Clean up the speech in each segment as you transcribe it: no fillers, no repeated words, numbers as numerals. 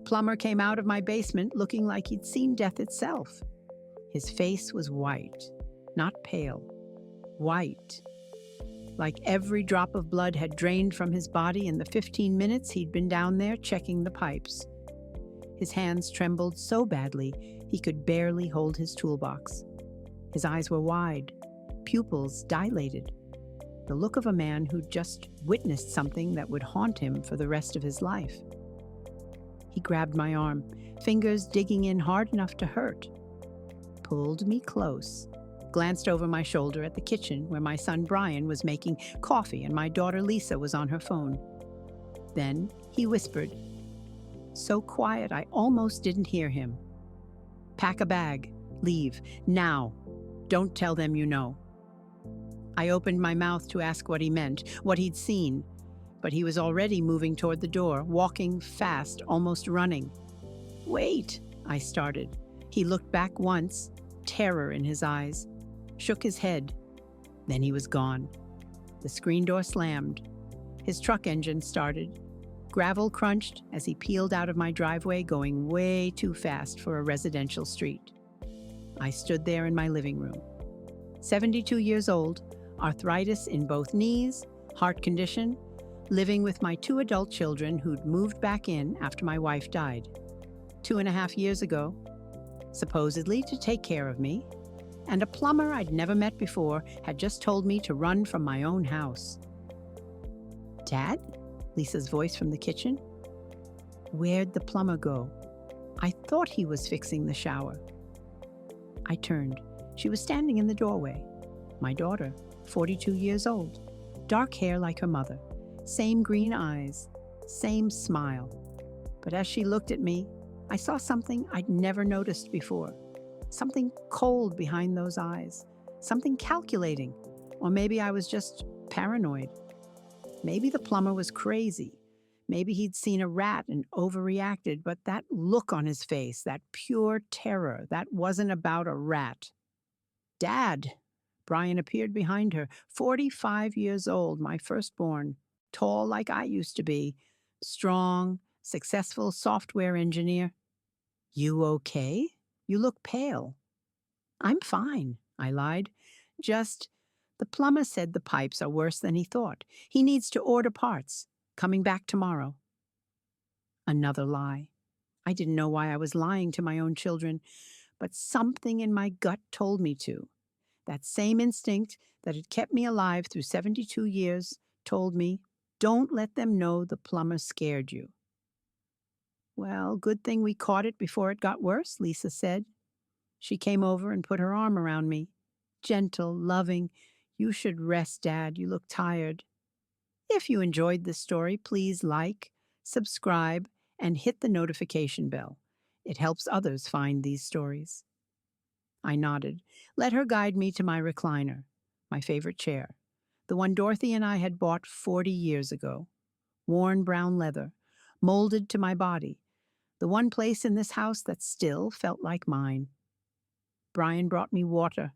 plumber came out of my basement looking like he'd seen death itself. His face was white, not pale, white. Like every drop of blood had drained from his body in the 15 minutes he'd been down there checking the pipes. His hands trembled so badly he could barely hold his toolbox. His eyes were wide, pupils dilated, the look of a man who'd just witnessed something that would haunt him for the rest of his life. He grabbed my arm, fingers digging in hard enough to hurt, pulled me close, glanced over my shoulder at the kitchen where my son Brian was making coffee and my daughter Lisa was on her phone. Then he whispered, so quiet I almost didn't hear him. Pack a bag, leave, now. Don't tell them you know. I opened my mouth to ask what he meant, what he'd seen, but he was already moving toward the door, walking fast, almost running. Wait, I started. He looked back once, terror in his eyes, shook his head. Then he was gone. The screen door slammed. His truck engine started. Gravel crunched as he peeled out of my driveway, going way too fast for a residential street. I stood there in my living room. 72 years old, arthritis in both knees, heart condition, living with my 2 adult children who'd moved back in after my wife died 2.5 years ago, supposedly to take care of me, and a plumber I'd never met before had just told me to run from my own house. Dad? Lisa's voice from the kitchen. Where'd the plumber go? I thought he was fixing the shower. I turned. She was standing in the doorway. My daughter, 42 years old, dark hair like her mother, same green eyes, same smile. But as she looked at me, I saw something I'd never noticed before. Something cold behind those eyes, something calculating, or maybe I was just paranoid. Maybe the plumber was crazy. Maybe he'd seen a rat and overreacted, but that look on his face, that pure terror, that wasn't about a rat. Dad! Brian appeared behind her, 45 years old, my firstborn, tall like I used to be, strong, successful software engineer. You okay? You look pale. I'm fine, I lied. Just, the plumber said the pipes are worse than he thought. He needs to order parts. Coming back tomorrow. Another lie. I didn't know why I was lying to my own children, but something in my gut told me to. That same instinct that had kept me alive through 72 years told me, don't let them know the plumber scared you. Well, good thing we caught it before it got worse, Lisa said. She came over and put her arm around me. Gentle, loving. You should rest, Dad. You look tired. If you enjoyed this story, please like, subscribe, and hit the notification bell. It helps others find these stories. I nodded, let her guide me to my recliner, my favorite chair, the one Dorothy and I had bought 40 years ago. Worn brown leather, molded to my body, the one place in this house that still felt like mine. Brian brought me water.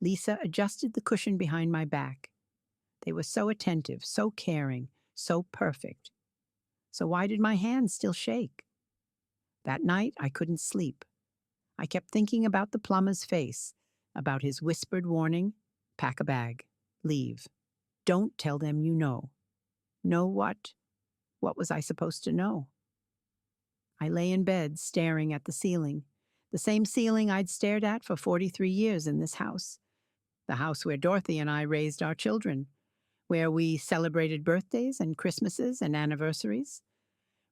Lisa adjusted the cushion behind my back. They were so attentive, so caring, so perfect. So why did my hands still shake? That night, I couldn't sleep. I kept thinking about the plumber's face, about his whispered warning, pack a bag, leave. Don't tell them you know. Know what? What was I supposed to know? I lay in bed, staring at the ceiling, the same ceiling I'd stared at for 43 years in this house, the house where Dorothy and I raised our children, where we celebrated birthdays and Christmases and anniversaries,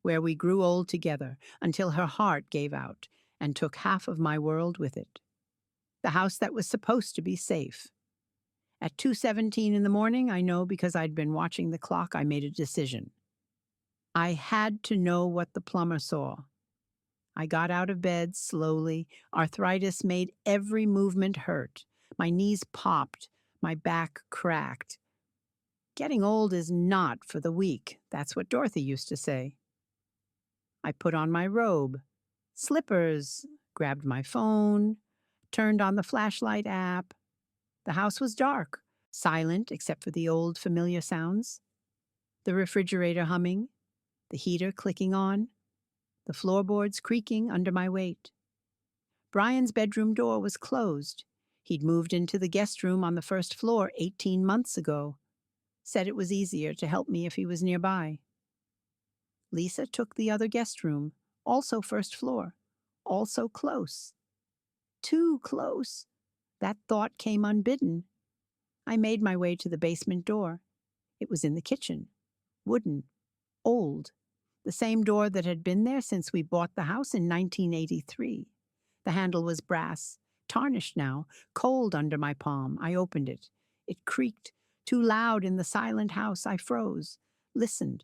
where we grew old together until her heart gave out and took half of my world with it. The house that was supposed to be safe. At 2:17 in the morning, I know because I'd been watching the clock, I made a decision. I had to know what the plumber saw. I got out of bed slowly. Arthritis made every movement hurt. My knees popped. My back cracked. Getting old is not for the weak. That's what Dorothy used to say. I put on my robe, slippers, grabbed my phone, turned on the flashlight app. The house was dark, silent except for the old familiar sounds. The refrigerator humming, the heater clicking on, the floorboards creaking under my weight. Brian's bedroom door was closed. He'd moved into the guest room on the first floor 18 months ago. Said it was easier to help me if he was nearby. Lisa took the other guest room, also first floor, also close. Too close. That thought came unbidden. I made my way to the basement door. It was in the kitchen. Wooden. Old. The same door that had been there since we bought the house in 1983. The handle was brass, tarnished now, cold under my palm. I opened it. It creaked, too loud in the silent house. I froze, listened.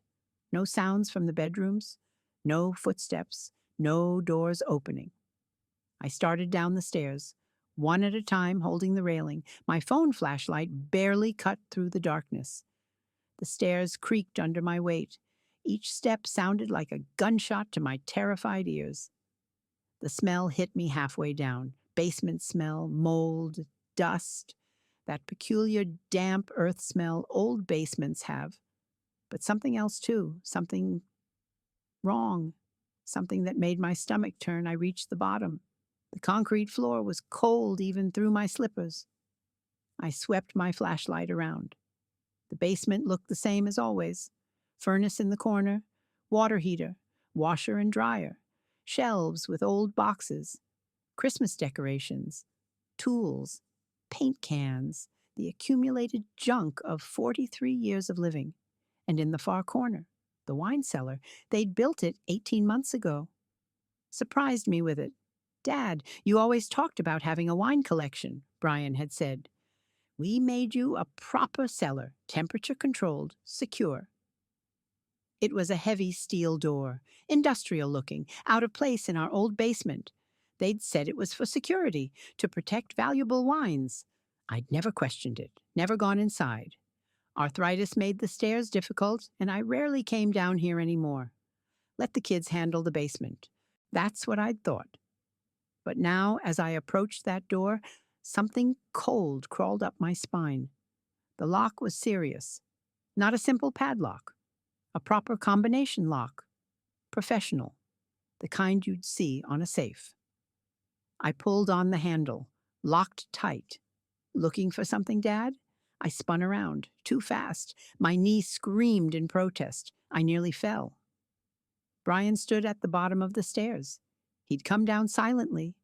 No sounds from the bedrooms, no footsteps, no doors opening. I started down the stairs, one at a time, holding the railing. My phone flashlight barely cut through the darkness. The stairs creaked under my weight. Each step sounded like a gunshot to my terrified ears. The smell hit me halfway down. Basement smell, mold, dust, that peculiar damp earth smell old basements have. But something else too, something wrong, something that made my stomach turn. I reached the bottom. The concrete floor was cold even through my slippers. I swept my flashlight around. The basement looked the same as always. Furnace in the corner, water heater, washer and dryer, shelves with old boxes, Christmas decorations, tools, paint cans, the accumulated junk of 43 years of living. And in the far corner, the wine cellar, they'd built it 18 months ago. Surprised me with it. "Dad, you always talked about having a wine collection," Brian had said. "We made you a proper cellar, temperature-controlled, secure." It was a heavy steel door, industrial-looking, out of place in our old basement. They'd said it was for security, to protect valuable wines. I'd never questioned it, never gone inside. Arthritis made the stairs difficult, and I rarely came down here anymore. Let the kids handle the basement. That's what I'd thought. But now, as I approached that door, something cold crawled up my spine. The lock was serious. Not a simple padlock. A proper combination lock. Professional. The kind you'd see on a safe. I pulled on the handle, locked tight. "Looking for something, Dad?" I spun around, too fast. My knee screamed in protest. I nearly fell. Brian stood at the bottom of the stairs. He'd come down silently.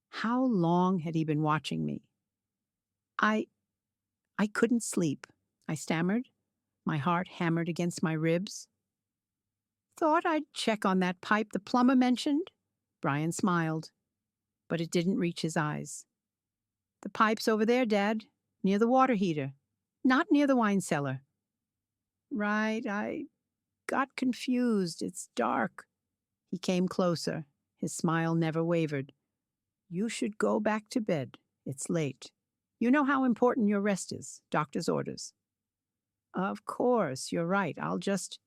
How long had he been watching me? I couldn't sleep, I stammered. My heart hammered against my ribs. "Thought I'd check on that pipe the plumber mentioned." Brian smiled, but it didn't reach his eyes. "The pipe's over there, Dad, near the water heater, not near the wine cellar." "Right, I got confused. It's dark." He came closer. His smile never wavered. "You should go back to bed. It's late. You know how important your rest is. Doctor's orders." "Of course, you're right. I'll just...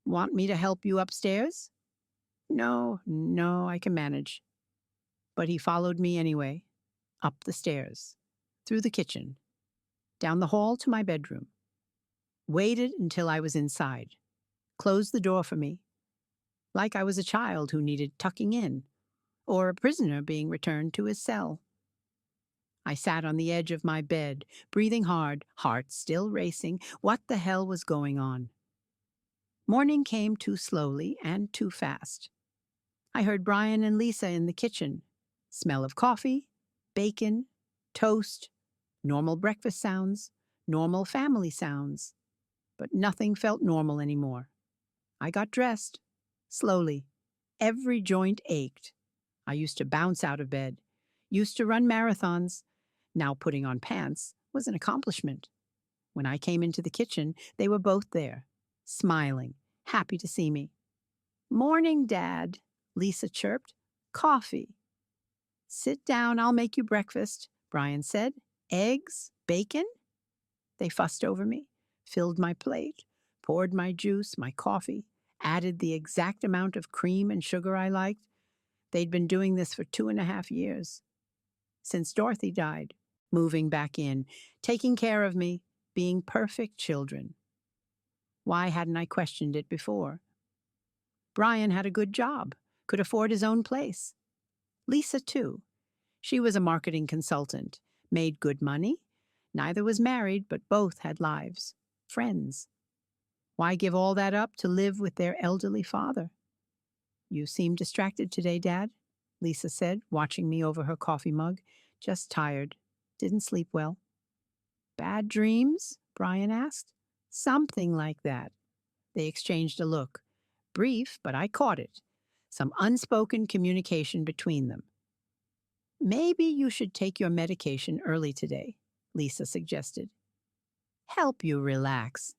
Want me to help you upstairs?" No, I can manage." But he followed me anyway. Up the stairs. Through the kitchen. Down the hall to my bedroom. Waited until I was inside. Closed the door for me. Like I was a child who needed tucking in, or a prisoner being returned to his cell. I sat on the edge of my bed, breathing hard, heart still racing. What the hell was going on? Morning came too slowly and too fast. I heard Brian and Lisa in the kitchen. Smell of coffee, bacon, toast, normal breakfast sounds, normal family sounds. But nothing felt normal anymore. I got dressed, slowly. Every joint ached. I used to bounce out of bed, used to run marathons. Now putting on pants was an accomplishment. When I came into the kitchen, they were both there, smiling, happy to see me. "Morning, Dad," Lisa chirped. "Coffee." "Sit down, I'll make you breakfast," Brian said. "Eggs? Bacon?" They fussed over me, filled my plate, poured my juice, my coffee, added the exact amount of cream and sugar I liked. They'd been doing this for 2.5 years. Since Dorothy died, moving back in, taking care of me, being perfect children. Why hadn't I questioned it before? Brian had a good job. could afford his own place. Lisa, too. She was a marketing consultant, made good money. Neither was married, but both had lives, friends. Why give all that up to live with their elderly father? You seem distracted today, Dad, Lisa said, watching me over her coffee mug. Just tired. Didn't sleep well. Bad dreams? Brian asked. Something like that. They exchanged a look. Brief, but I caught it. Some unspoken communication between them. Maybe you should take your medication early today, Lisa suggested. Help you relax.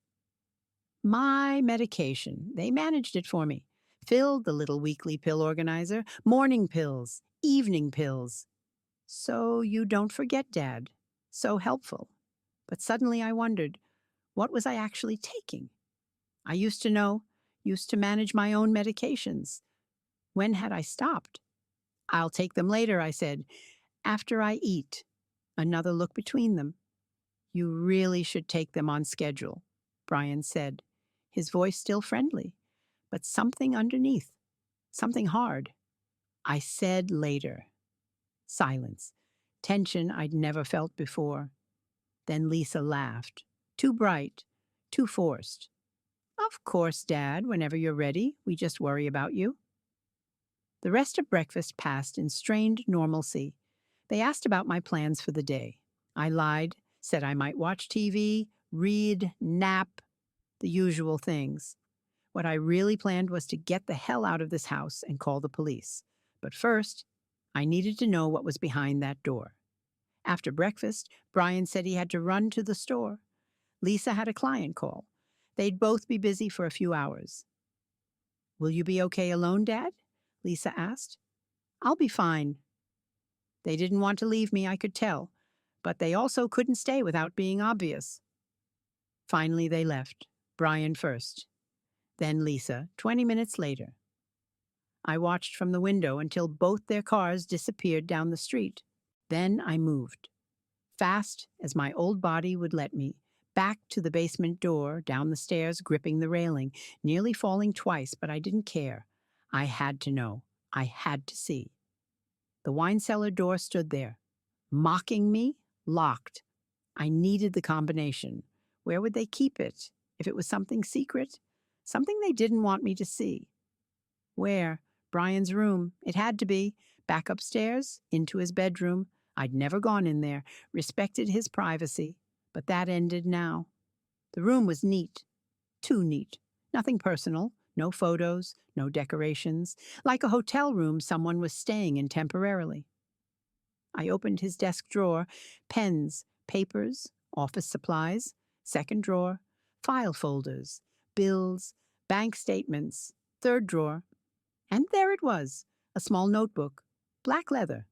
My medication. They managed it for me. Filled the little weekly pill organizer, morning pills, evening pills. So you don't forget, Dad. So helpful. But suddenly I wondered, what was I actually taking? I used to know, used to manage my own medications. When had I stopped? I'll take them later, I said, after I eat. Another look between them. You really should take them on schedule, Brian said, his voice still friendly, but something underneath, something hard. I said later. Silence. Tension I'd never felt before. Then Lisa laughed. Too bright, too forced. Of course, Dad, whenever you're ready, we just worry about you. The rest of breakfast passed in strained normalcy. They asked about my plans for the day. I lied, said I might watch TV, read, nap, the usual things. What I really planned was to get the hell out of this house and call the police. But first, I needed to know what was behind that door. After breakfast, Brian said he had to run to the store. Lisa had a client call. They'd both be busy for a few hours. Will you be okay alone, Dad? Lisa asked. I'll be fine. They didn't want to leave me, I could tell, but they also couldn't stay without being obvious. Finally, they left. Brian first. Then Lisa, 20 minutes later. I watched from the window until both their cars disappeared down the street. Then I moved, fast as my old body would let me, back to the basement door, down the stairs, gripping the railing, nearly falling twice, but I didn't care. I had to know. I had to see. The wine cellar door stood there, mocking me, locked. I needed the combination. Where would they keep it? If it was something secret? Something they didn't want me to see. Where? Brian's room. It had to be. Back upstairs, into his bedroom. I'd never gone in there, respected his privacy. But that ended now. The room was neat. Too neat. Nothing personal. No photos. No decorations. Like a hotel room someone was staying in temporarily. I opened his desk drawer. Pens, papers, office supplies. Second drawer. File folders. Bills. Bank statements. Third drawer. And there it was, a small notebook, black leather.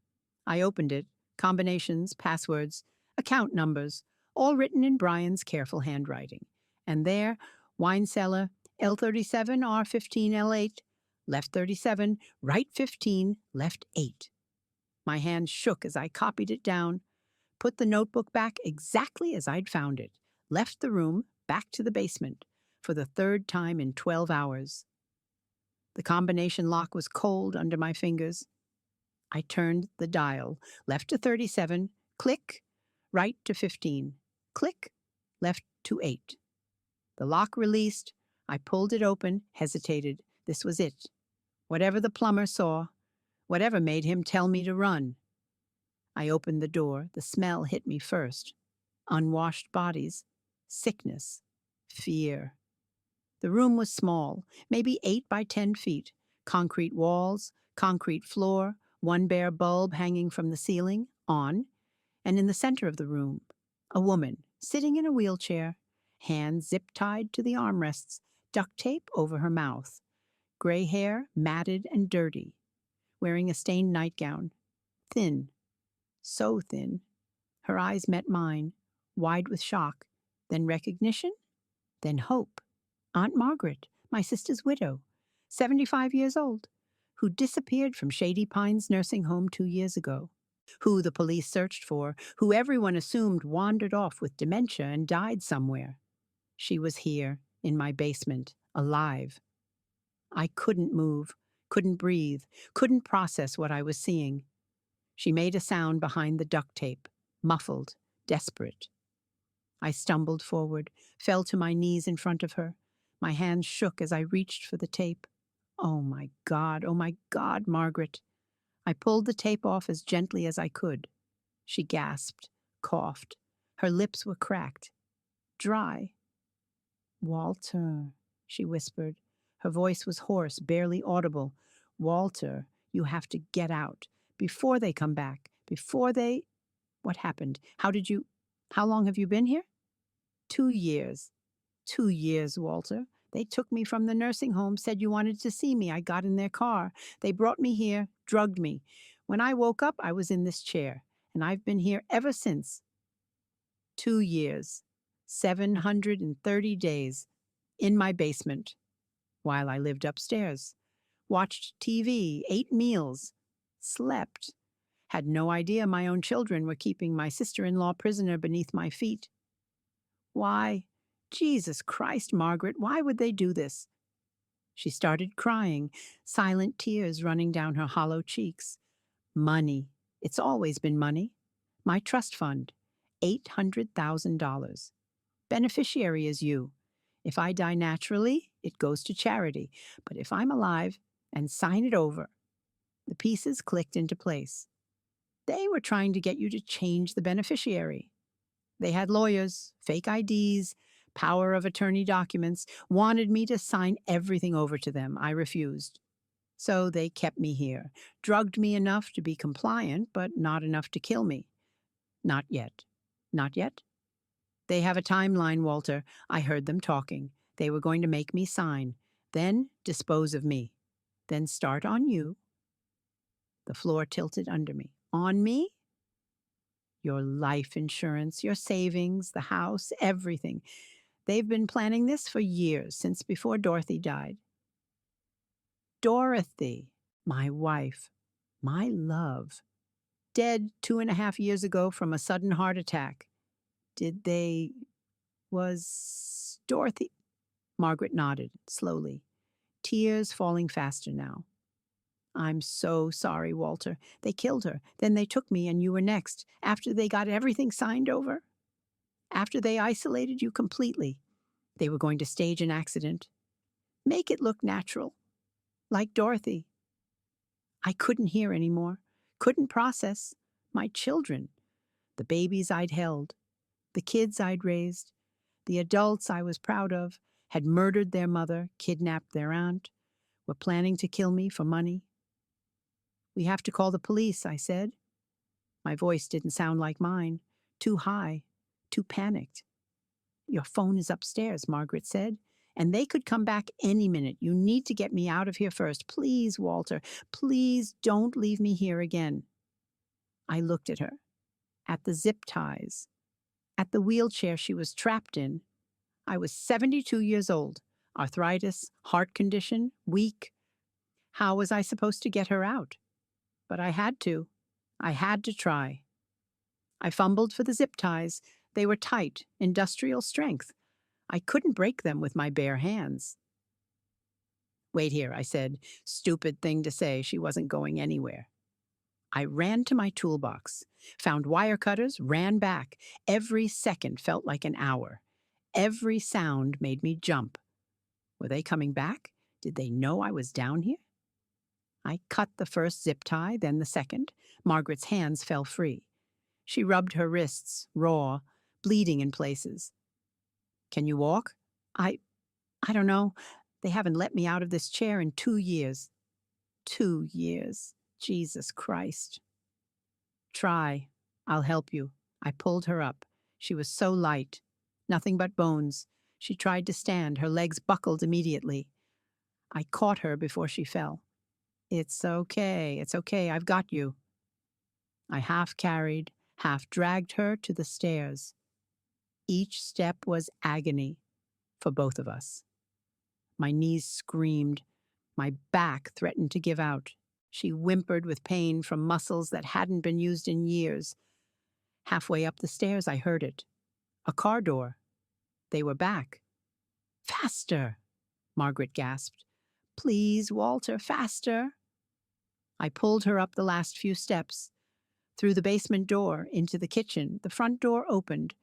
I opened it, combinations, passwords, account numbers, all written in Brian's careful handwriting. And there, wine cellar, L37, R15, L8, left 37, right 15, left 8. My hand shook as I copied it down, put the notebook back exactly as I'd found it, left the room, back to the basement, for the third time in 12 hours. The combination lock was cold under my fingers. I turned the dial, left to 37, click, right to 15, click, left to 8. The lock released. I pulled it open, hesitated. This was it. Whatever the plumber saw, whatever made him tell me to run. I opened the door. The smell hit me first. Unwashed bodies, sickness, fear. The room was small, maybe 8 by 10 feet. Concrete walls, concrete floor, one bare bulb hanging from the ceiling, on. And in the center of the room, a woman, sitting in a wheelchair, hands zip-tied to the armrests, duct tape over her mouth. Gray hair, matted and dirty. Wearing a stained nightgown. Thin. So thin. Her eyes met mine, wide with shock. Then recognition. Then hope. Aunt Margaret, my sister's widow, 75 years old, who disappeared from Shady Pines nursing home 2 years ago, who the police searched for, who everyone assumed wandered off with dementia and died somewhere. She was here, in my basement, alive. I couldn't move, couldn't breathe, couldn't process what I was seeing. She made a sound behind the duct tape, muffled, desperate. I stumbled forward, fell to my knees in front of her. My hands shook as I reached for the tape. Oh my God, Margaret. I pulled the tape off as gently as I could. She gasped, coughed. Her lips were cracked, dry. Walter, she whispered. Her voice was hoarse, barely audible. Walter, you have to get out. Before they come back. Before they... What happened? How long have you been here? 2 years. 2 years, Walter. They took me from the nursing home, said you wanted to see me. I got in their car. They brought me here, drugged me. When I woke up, I was in this chair, and I've been here ever since. 2 years. 730 days. In my basement. While I lived upstairs. Watched TV, ate meals. Slept. Had no idea my own children were keeping my sister-in-law prisoner beneath my feet. Why? Jesus Christ, Margaret, why would they do this? She started crying, silent tears running down her hollow cheeks. Money. It's always been money. My trust fund. $800,000. Beneficiary is you. If I die naturally, it goes to charity. But if I'm alive and sign it over, the pieces clicked into place. They were trying to get you to change the beneficiary. They had lawyers, fake IDs, power of attorney documents, wanted me to sign everything over to them. I refused. So they kept me here, drugged me enough to be compliant, but not enough to kill me. Not yet. Not yet? They have a timeline, Walter. I heard them talking. They were going to make me sign, then dispose of me, then start on you. The floor tilted under me. On me? Your life insurance, your savings, the house, everything. They've been planning this for years, since before Dorothy died. Dorothy, my wife, my love, dead 2.5 years ago from a sudden heart attack. Was Dorothy? Margaret nodded, slowly, tears falling faster now. I'm so sorry, Walter. They killed her. Then they took me and you were next, after they got everything signed over. After they isolated you completely. They were going to stage an accident. Make it look natural. Like Dorothy. I couldn't hear anymore. Couldn't process. My children. The babies I'd held. The kids I'd raised. The adults I was proud of. Had murdered their mother, kidnapped their aunt. Were planning to kill me for money. We have to call the police, I said. My voice didn't sound like mine. Too high. Too panicked. Your phone is upstairs, Margaret said. And they could come back any minute. You need to get me out of here first. Please, Walter. Please don't leave me here again. I looked at her. At the zip ties. At the wheelchair she was trapped in. I was 72 years old. Arthritis, heart condition, weak. How was I supposed to get her out? But I had to. I had to try. I fumbled for the zip ties. They were tight, industrial strength. I couldn't break them with my bare hands. Wait here, I said. Stupid thing to say. She wasn't going anywhere. I ran to my toolbox, found wire cutters, ran back. Every second felt like an hour. Every sound made me jump. Were they coming back? Did they know I was down here? I cut the first zip tie, then the second. Margaret's hands fell free. She rubbed her wrists, raw, bleeding in places. Can you walk? I don't know. They haven't let me out of this chair in 2 years. 2 years. Jesus Christ. Try. I'll help you. I pulled her up. She was so light. Nothing but bones. She tried to stand. Her legs buckled immediately. I caught her before she fell. It's okay. I've got you. I half carried, half dragged her to the stairs. Each step was agony for both of us. My knees screamed. My back threatened to give out. She whimpered with pain from muscles that hadn't been used in years. Halfway up the stairs, I heard it. A car door. They were back. Faster, Margaret gasped. Please, Walter, faster. I pulled her up the last few steps, through the basement door, into the kitchen. The front door opened.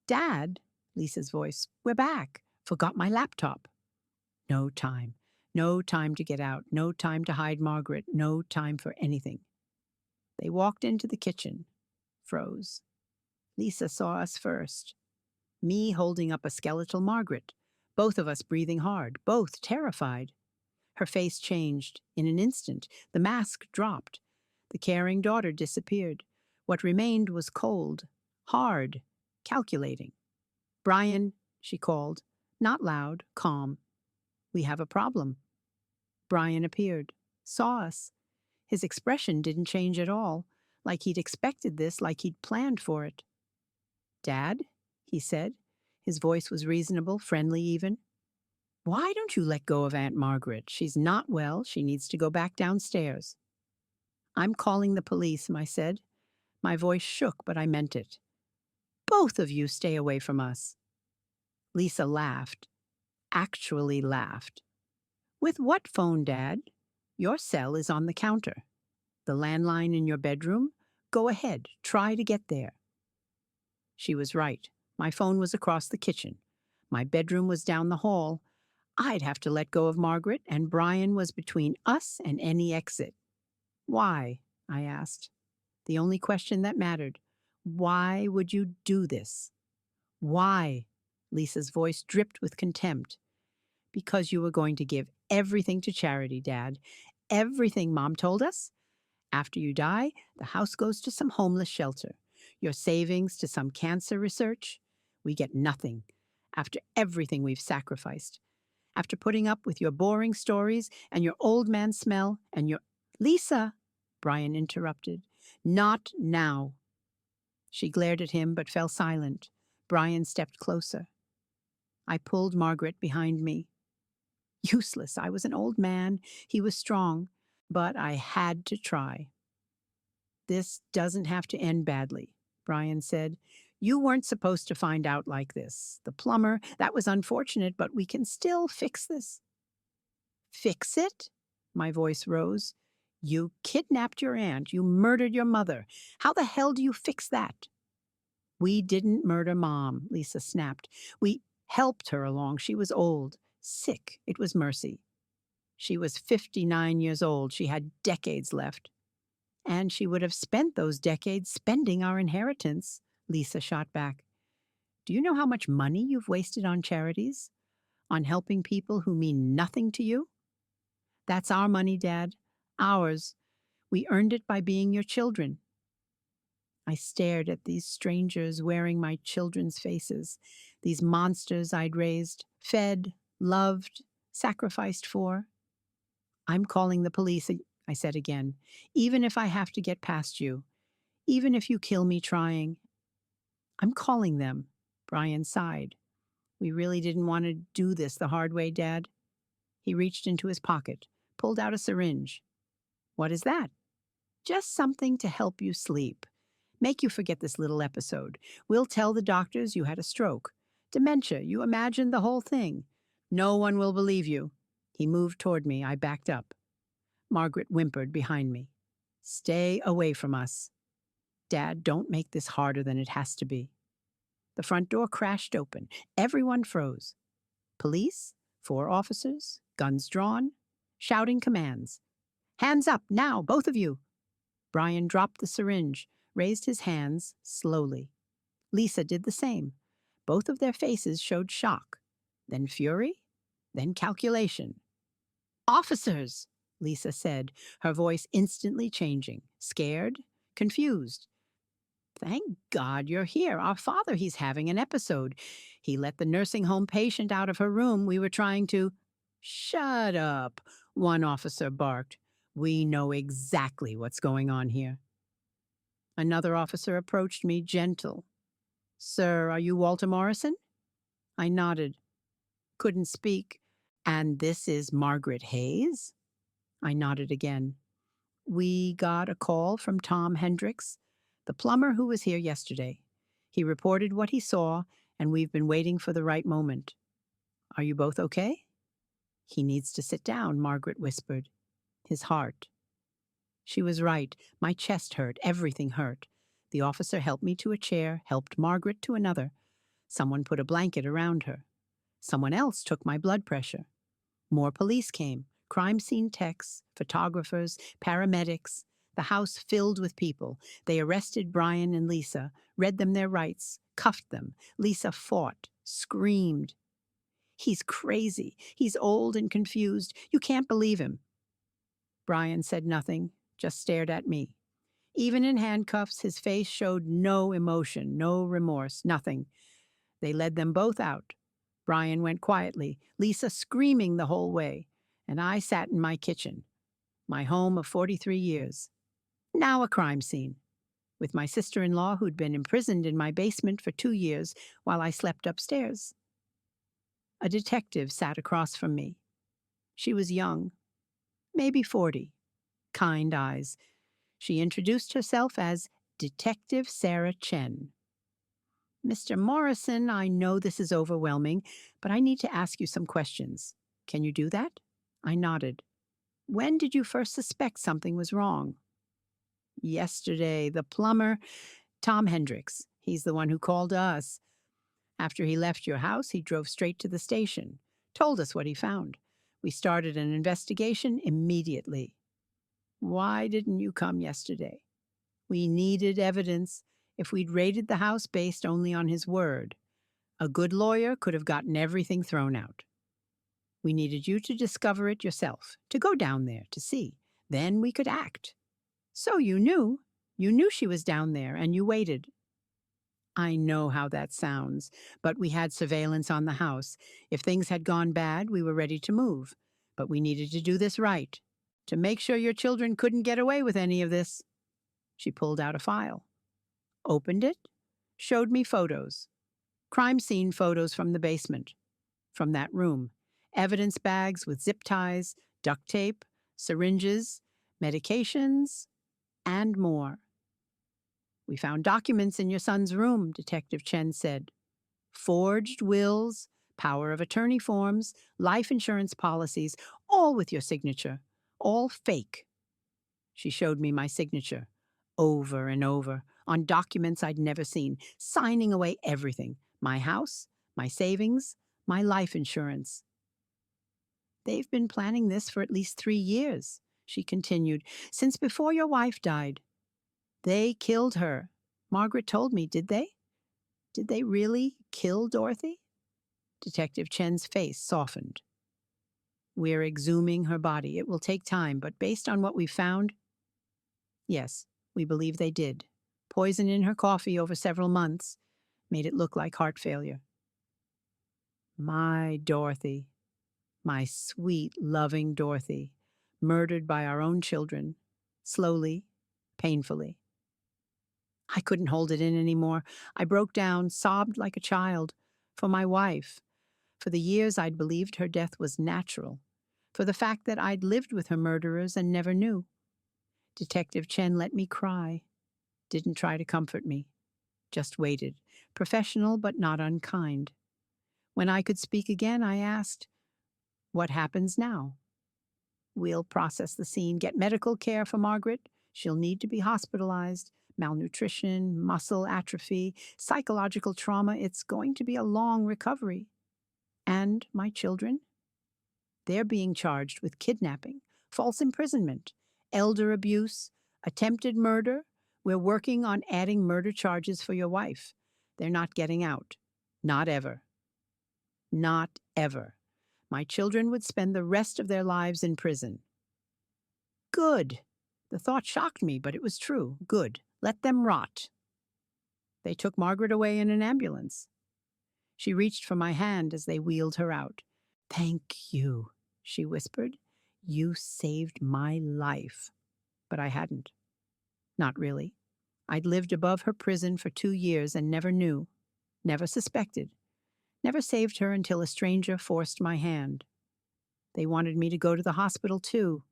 Dad, Lisa's voice, we're back. Forgot my laptop. No time. No time to get out. No time to hide Margaret. No time for anything. They walked into the kitchen. Froze. Lisa saw us first. Me holding up a skeletal Margaret. Both of us breathing hard. Both terrified. Her face changed. In an instant, the mask dropped. The caring daughter disappeared. What remained was cold, hard, calculating. Brian, she called. Not loud, calm. We have a problem. Brian appeared, saw us. His expression didn't change at all, like he'd expected this, like he'd planned for it. Dad, he said. His voice was reasonable, friendly even. Why don't you let go of Aunt Margaret? She's not well. She needs to go back downstairs. I'm calling the police, I said. My voice shook, but I meant it. Both of you stay away from us. Lisa laughed. Actually laughed. With what phone, Dad? Your cell is on the counter. The landline in your bedroom? Go ahead, try to get there. She was right. My phone was across the kitchen. My bedroom was down the hall. I'd have to let go of Margaret, and Brian was between us and any exit. Why? I asked. The only question that mattered. Why would you do this? Why? Lisa's voice dripped with contempt. Because you were going to give everything to charity, Dad. Everything Mom told us. After you die, the house goes to some homeless shelter. Your savings to some cancer research. We get nothing. After everything we've sacrificed. After putting up with your boring stories and your old man smell and your... Lisa, Brian interrupted. Not now. She glared at him but fell silent. Brian stepped closer. I pulled Margaret behind me. Useless. I was an old man. He was strong. But I had to try. This doesn't have to end badly, Brian said. You weren't supposed to find out like this. The plumber, that was unfortunate, but we can still fix this. Fix it? My voice rose. You kidnapped your aunt. You murdered your mother. How the hell do you fix that? We didn't murder Mom, Lisa snapped. We helped her along. She was old, sick. It was mercy. She was 59 years old. She had decades left. And she would have spent those decades spending our inheritance, Lisa shot back. Do you know how much money you've wasted on charities? On helping people who mean nothing to you? That's our money, Dad. Ours. We earned it by being your children. I stared at these strangers wearing my children's faces, these monsters I'd raised, fed, loved, sacrificed for. I'm calling the police, I said again, even if I have to get past you, even if you kill me trying. I'm calling them, Brian sighed. We really didn't want to do this the hard way, Dad. He reached into his pocket, pulled out a syringe. What is that? Just something to help you sleep. Make you forget this little episode. We'll tell the doctors you had a stroke. Dementia, you imagined the whole thing. No one will believe you. He moved toward me. I backed up. Margaret whimpered behind me. Stay away from us. Dad, don't make this harder than it has to be. The front door crashed open. Everyone froze. Police, 4 officers, guns drawn, shouting commands. Hands up, now, both of you. Brian dropped the syringe, raised his hands slowly. Lisa did the same. Both of their faces showed shock, then fury, then calculation. Officers, Lisa said, her voice instantly changing, scared, confused. Thank God you're here. Our father, he's having an episode. He let the nursing home patient out of her room. We were trying to... Shut up, one officer barked. We know exactly what's going on here. Another officer approached me, gentle. Sir, are you Walter Morrison? I nodded. Couldn't speak. And this is Margaret Hayes? I nodded again. We got a call from Tom Hendricks, the plumber who was here yesterday. He reported what he saw, and we've been waiting for the right moment. Are you both okay? He needs to sit down, Margaret whispered. His heart. She was right. My chest hurt. Everything hurt. The officer helped me to a chair, helped Margaret to another. Someone put a blanket around her. Someone else took my blood pressure. More police came. Crime scene techs, photographers, paramedics. The house filled with people. They arrested Brian and Lisa, read them their rights, cuffed them. Lisa fought, screamed. He's crazy. He's old and confused. You can't believe him. Brian said nothing, just stared at me. Even in handcuffs, his face showed no emotion, no remorse, nothing. They led them both out. Brian went quietly, Lisa screaming the whole way, and I sat in my kitchen, my home of 43 years. Now a crime scene, with my sister-in-law who'd been imprisoned in my basement for 2 years while I slept upstairs. A detective sat across from me. She was young, maybe 40, kind eyes. She introduced herself as Detective Sarah Chen. Mr. Morrison, I know this is overwhelming, but I need to ask you some questions. Can you do that? I nodded. When did you first suspect something was wrong? Yesterday, the plumber, Tom Hendricks. He's the one who called us. After he left your house, he drove straight to the station, told us what he found. We started an investigation immediately. Why didn't you come yesterday? We needed evidence. If we'd raided the house based only on his word, a good lawyer could have gotten everything thrown out. We needed you to discover it yourself, to go down there, to see. Then we could act. So you knew she was down there, and you waited. I know how that sounds, but we had surveillance on the house. If things had gone bad, we were ready to move. But we needed to do this right, to make sure your children couldn't get away with any of this. She pulled out a file, opened it, showed me photos. Crime scene photos from the basement, from that room. Evidence bags with zip ties, duct tape, syringes, medications, and more. We found documents in your son's room, Detective Chen said. Forged wills, power of attorney forms, life insurance policies, all with your signature, all fake. She showed me my signature, over and over, on documents I'd never seen, signing away everything, my house, my savings, my life insurance. They've been planning this for at least 3 years, she continued, since before your wife died. They killed her. Margaret told me, did they? Did they really kill Dorothy? Detective Chen's face softened. We're exhuming her body. It will take time, but based on what we found, yes, we believe they did. Poison in her coffee over several months made it look like heart failure. My Dorothy, my sweet, loving Dorothy, murdered by our own children, slowly, painfully. I couldn't hold it in anymore. I broke down, sobbed like a child, for my wife, for the years I'd believed her death was natural, for the fact that I'd lived with her murderers and never knew. Detective Chen let me cry, didn't try to comfort me, just waited, professional but not unkind. When I could speak again, I asked, what happens now? We'll process the scene, get medical care for Margaret. She'll need to be hospitalized. Malnutrition, muscle atrophy, psychological trauma. It's going to be a long recovery. And my children? They're being charged with kidnapping, false imprisonment, elder abuse, attempted murder. We're working on adding murder charges for your wife. They're not getting out. Not ever. Not ever. My children would spend the rest of their lives in prison. Good. The thought shocked me, but it was true. Good. Let them rot. They took Margaret away in an ambulance. She reached for my hand as they wheeled her out. Thank you, she whispered. You saved my life. But I hadn't. Not really. I'd lived above her prison for 2 years and never knew, never suspected, never saved her until a stranger forced my hand. They wanted me to go to the hospital too,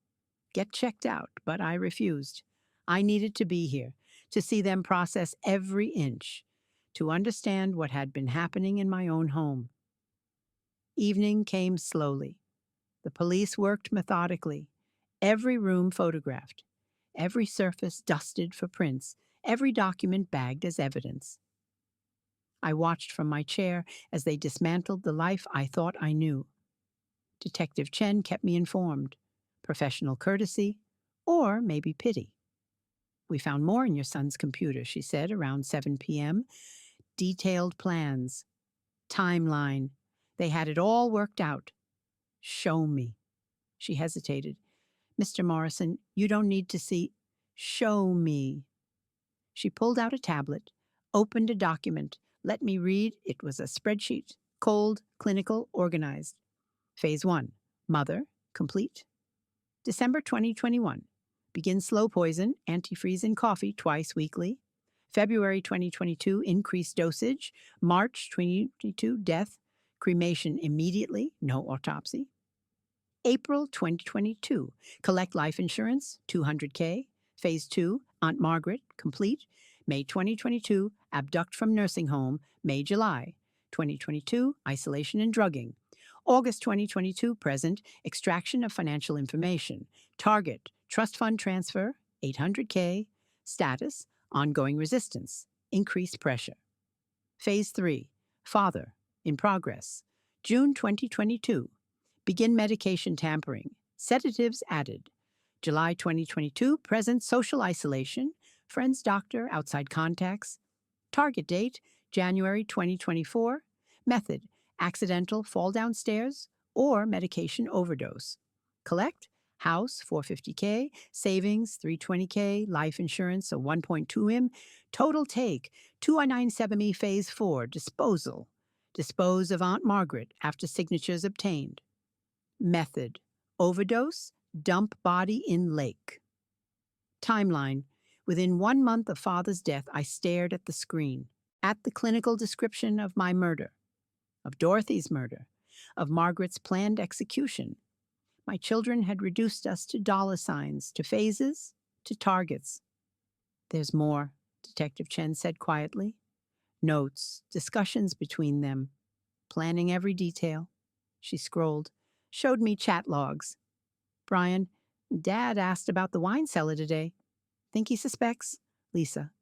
get checked out, but I refused. I needed to be here, to see them process every inch, to understand what had been happening in my own home. Evening came slowly. The police worked methodically. Every room photographed, every surface dusted for prints, every document bagged as evidence. I watched from my chair as they dismantled the life I thought I knew. Detective Chen kept me informed. Professional courtesy, or maybe pity. We found more in your son's computer, she said around 7 p.m. Detailed plans, timeline. They had it all worked out. Show me. She hesitated. Mr. Morrison, you don't need to see. Show me. She pulled out a tablet, opened a document, let me read. It was a spreadsheet, cold, clinical, organized. Phase 1, mother, complete. December 2021, begin slow poison, antifreeze in coffee twice weekly. February 2022, increased dosage. March 2022, death, cremation immediately, no autopsy. April 2022, collect life insurance, $200K. Phase 2, Aunt Margaret, complete. May 2022, abduct from nursing home. May-July 2022, isolation and drugging. August 2022, present, extraction of financial information. Target, trust fund transfer, $800K. Status, ongoing resistance, increased pressure. Phase 3, father, in progress. June 2022, begin medication tampering, sedatives added. July 2022, present, social isolation, friends, doctor, outside contacts. Target date, January 2024. Method, accidental fall downstairs or medication overdose. Collect, house, $450K, savings, $320K, life insurance, a 1.2M. Total take, 297E Phase 4, disposal. Dispose of Aunt Margaret after signatures obtained. Method, overdose, dump body in lake. Timeline, within 1 month of father's death, I stared at the screen, at the clinical description of my murder, of Dorothy's murder, of Margaret's planned execution. My children had reduced us to dollar signs, to phases, to targets. There's more, Detective Chen said quietly. Notes, discussions between them, planning every detail. She scrolled, showed me chat logs. Brian, Dad asked about the wine cellar today. Think he suspects? Lisa,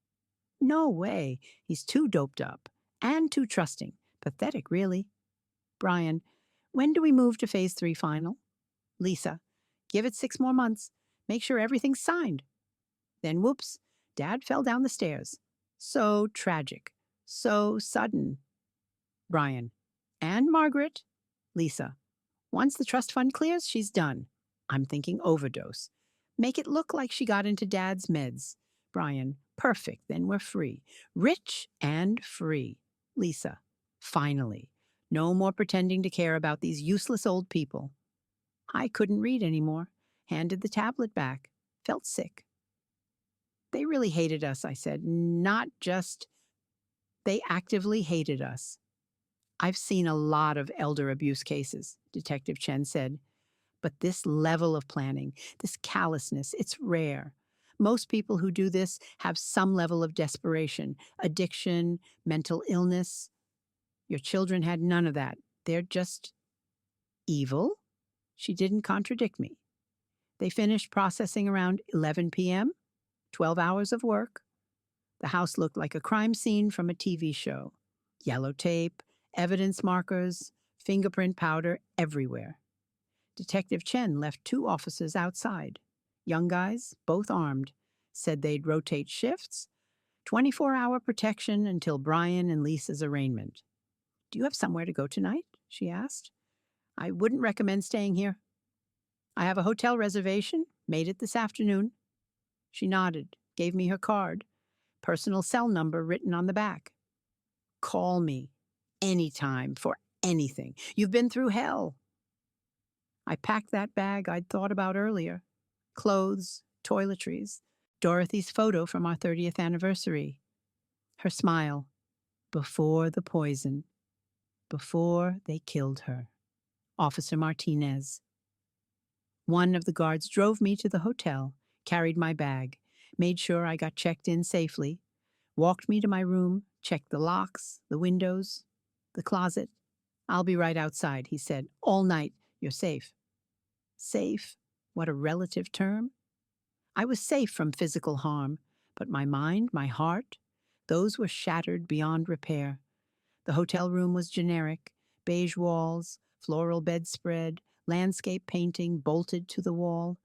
no way. He's too doped up and too trusting. Pathetic, really. Brian, when do we move to phase 3 final? Lisa, give it 6 more months. Make sure everything's signed. Then whoops, Dad fell down the stairs. So tragic. So sudden. Brian, and Margaret? Lisa, once the trust fund clears, she's done. I'm thinking overdose. Make it look like she got into Dad's meds. Brian, perfect, then we're free. Rich and free. Lisa, finally. No more pretending to care about these useless old people. I couldn't read anymore. Handed the tablet back. Felt sick. They really hated us, I said. Not just... They actively hated us. I've seen a lot of elder abuse cases, Detective Chen said. But this level of planning, this callousness, it's rare. Most people who do this have some level of desperation, addiction, mental illness. Your children had none of that. They're just evil? She didn't contradict me. They finished processing around 11 p.m., 12 hours of work. The house looked like a crime scene from a TV show. Yellow tape, evidence markers, fingerprint powder everywhere. Detective Chen left 2 officers outside. Young guys, both armed, said they'd rotate shifts, 24-hour protection until Brian and Lisa's arraignment. Do you have somewhere to go tonight? She asked. I wouldn't recommend staying here. I have a hotel reservation, made it this afternoon. She nodded, gave me her card, personal cell number written on the back. Call me, anytime, for anything. You've been through hell. I packed that bag I'd thought about earlier. Clothes, toiletries, Dorothy's photo from our 30th anniversary. Her smile. Before the poison. Before they killed her. Officer Martinez. One of the guards drove me to the hotel, carried my bag, made sure I got checked in safely, walked me to my room, checked the locks, the windows, the closet. I'll be right outside, he said. All night. You're safe. Safe, what a relative term. I was safe from physical harm, but my mind, my heart, those were shattered beyond repair. The hotel room was generic, beige walls, floral bedspread, landscape painting bolted to the wall,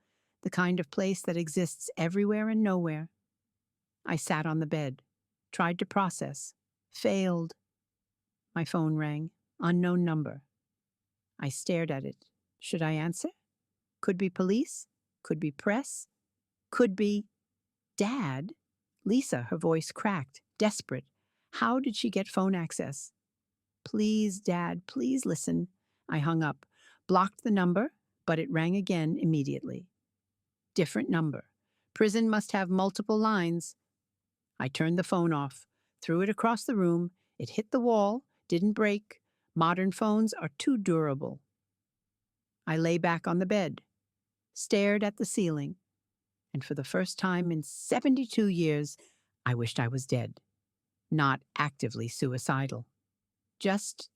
the kind of place that exists everywhere and nowhere. I sat on the bed, tried to process, failed. My phone rang, unknown number. I stared at it. Should I answer? Could be police, could be press, could be Dad. Lisa, her voice cracked, desperate. How did she get phone access? Please, Dad, please listen. I hung up, blocked the number, but it rang again immediately. Different number. Prison must have multiple lines. I turned the phone off, threw it across the room. It hit the wall, didn't break. Modern phones are too durable. I lay back on the bed, stared at the ceiling, and for the first time in 72 years, I wished I was dead. Not actively suicidal. Just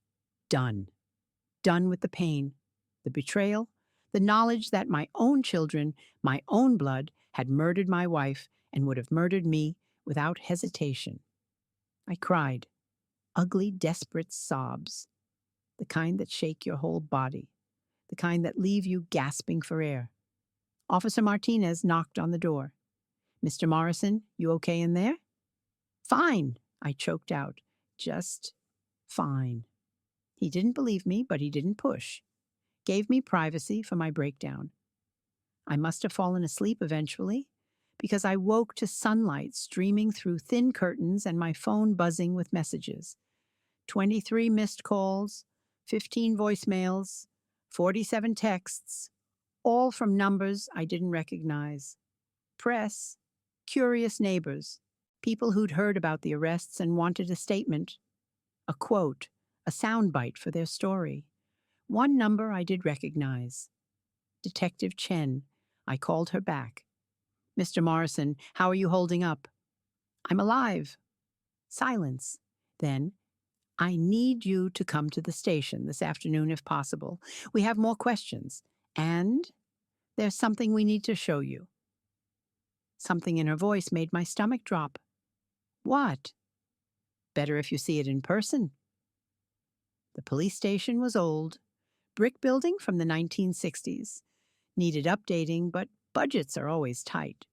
done. Done with the pain, the betrayal, the knowledge that my own children, my own blood, had murdered my wife and would have murdered me without hesitation. I cried. Ugly, desperate sobs. The kind that shake your whole body. The kind that leave you gasping for air. Officer Martinez knocked on the door. Mr. Morrison, you okay in there? Fine, I choked out. Just fine. He didn't believe me, but he didn't push. Gave me privacy for my breakdown. I must have fallen asleep eventually, because I woke to sunlight streaming through thin curtains and my phone buzzing with messages. 23 missed calls, 15 voicemails, 47 texts, all from numbers I didn't recognize. Press, curious neighbors, people who'd heard about the arrests and wanted a statement, a quote, a soundbite for their story. One number I did recognize. Detective Chen. I called her back. Mr. Morrison, how are you holding up? I'm alive. Silence. Then, I need you to come to the station this afternoon if possible. We have more questions. And there's something we need to show you. Something in her voice made my stomach drop. What? Better if you see it in person. The police station was old. Brick building from the 1960s. Needed updating, but budgets are always tight.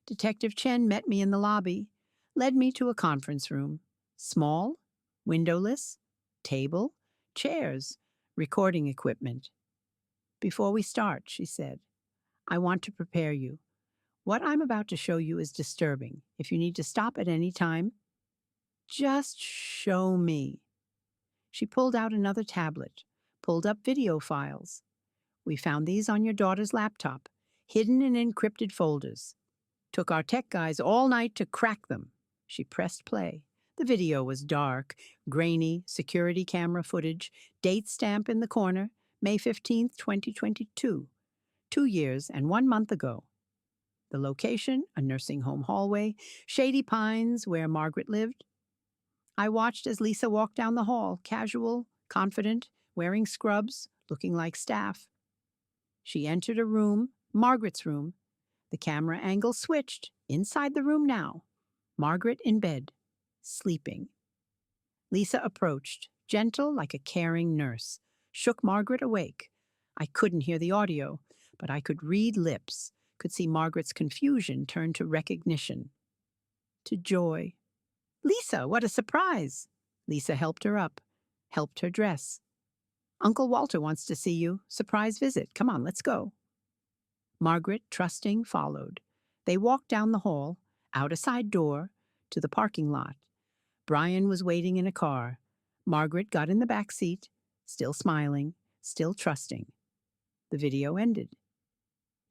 Detective Chen met me in the lobby, led me to a conference room. Small, windowless, table, chairs, recording equipment. Before we start, she said, I want to prepare you. What I'm about to show you is disturbing. If you need to stop at any time, just show me. She pulled out another tablet, pulled up video files. We found these on your daughter's laptop, hidden in encrypted folders. Took our tech guys all night to crack them. She pressed play. The video was dark, grainy, security camera footage, date stamp in the corner, May 15th, 2022. 2 years and 1 month ago. The location, a nursing home hallway, shady pines where Margaret lived. I watched as Lisa walked down the hall, casual, confident, wearing scrubs, looking like staff. She entered a room, Margaret's room. The camera angle switched, inside the room now. Margaret in bed, sleeping. Lisa approached, gentle like a caring nurse, shook Margaret awake. I couldn't hear the audio, but I could read lips, could see Margaret's confusion turn to recognition, to joy. Lisa, what a surprise! Lisa helped her up, helped her dress. Uncle Walter wants to see you. Surprise visit. Come on, let's go. Margaret, trusting, followed. They walked down the hall, out a side door, to the parking lot. Brian was waiting in a car. Margaret got in the back seat, still smiling, still trusting. The video ended.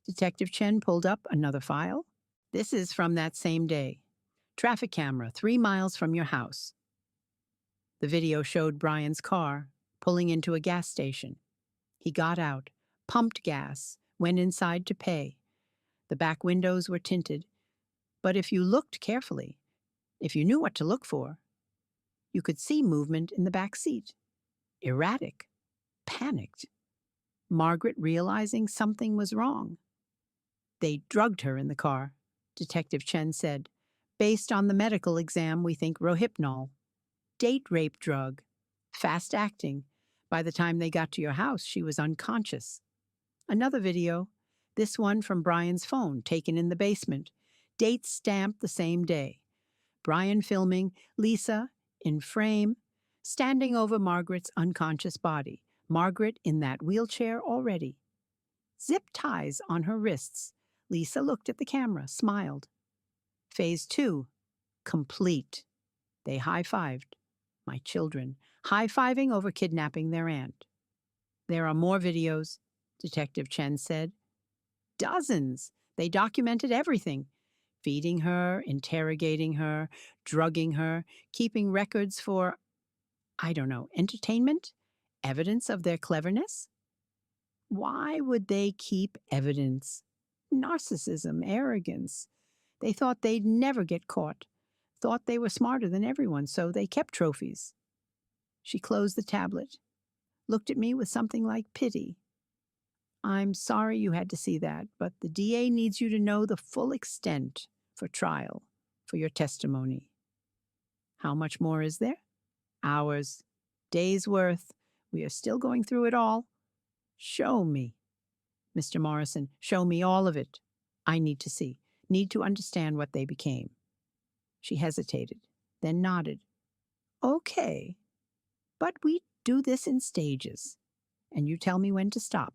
Detective Chen pulled up another file. This is from that same day. Traffic camera 3 miles from your house. The video showed Brian's car pulling into a gas station. He got out, pumped gas, went inside to pay. The back windows were tinted, but if you looked carefully, if you knew what to look for, you could see movement in the back seat. Erratic, panicked. Margaret realizing something was wrong. They drugged her in the car, Detective Chen said. Based on the medical exam, we think Rohypnol. Date rape drug. Fast acting. By the time they got to your house, she was unconscious. Another video, this one from Brian's phone, taken in the basement. Date stamped the same day. Brian filming, Lisa, in frame, standing over Margaret's unconscious body. Margaret in that wheelchair already. Zip ties on her wrists. Lisa looked at the camera, smiled. Phase 2, complete. They high-fived. My children, high-fiving over kidnapping their aunt. There are more videos, Detective Chen said. Dozens. They documented everything. Feeding her, interrogating her, drugging her, keeping records for, I don't know, entertainment? Evidence of their cleverness? Why would they keep evidence? Narcissism, arrogance. They thought they'd never get caught, thought they were smarter than everyone, so they kept trophies. She closed the tablet, looked at me with something like pity. I'm sorry you had to see that, but the DA needs you to know the full extent for trial, for your testimony. How much more is there? Hours, days' worth. We are still going through it all. Show me. Mr. Morrison, show me all of it. I need to see, need to understand what they became. She hesitated, then nodded. Okay, but we do this in stages, and you tell me when to stop.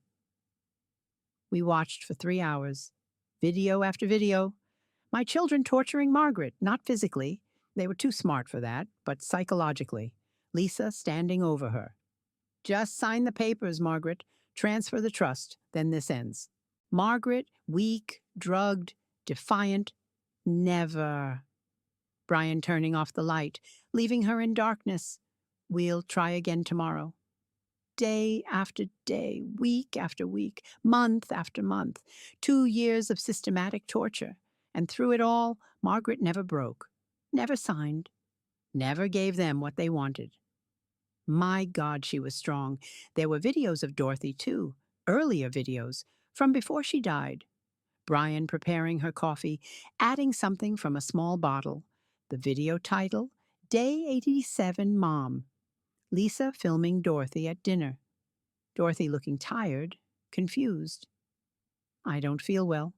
We watched for 3 hours, video after video. My children torturing Margaret, not physically. They were too smart for that, but psychologically. Lisa standing over her. Just sign the papers, Margaret. Transfer the trust, then this ends. Margaret, weak, drugged, defiant. Never. Brian turning off the light, leaving her in darkness. We'll try again tomorrow. Day after day, week after week, month after month, 2 years of systematic torture. And through it all, Margaret never broke, never signed, never gave them what they wanted. My God, she was strong. There were videos of Dorothy, too, earlier videos, from before she died. Brian preparing her coffee, adding something from a small bottle. The video title, Day 87 Mom. Lisa filming Dorothy at dinner. Dorothy looking tired, confused. I don't feel well.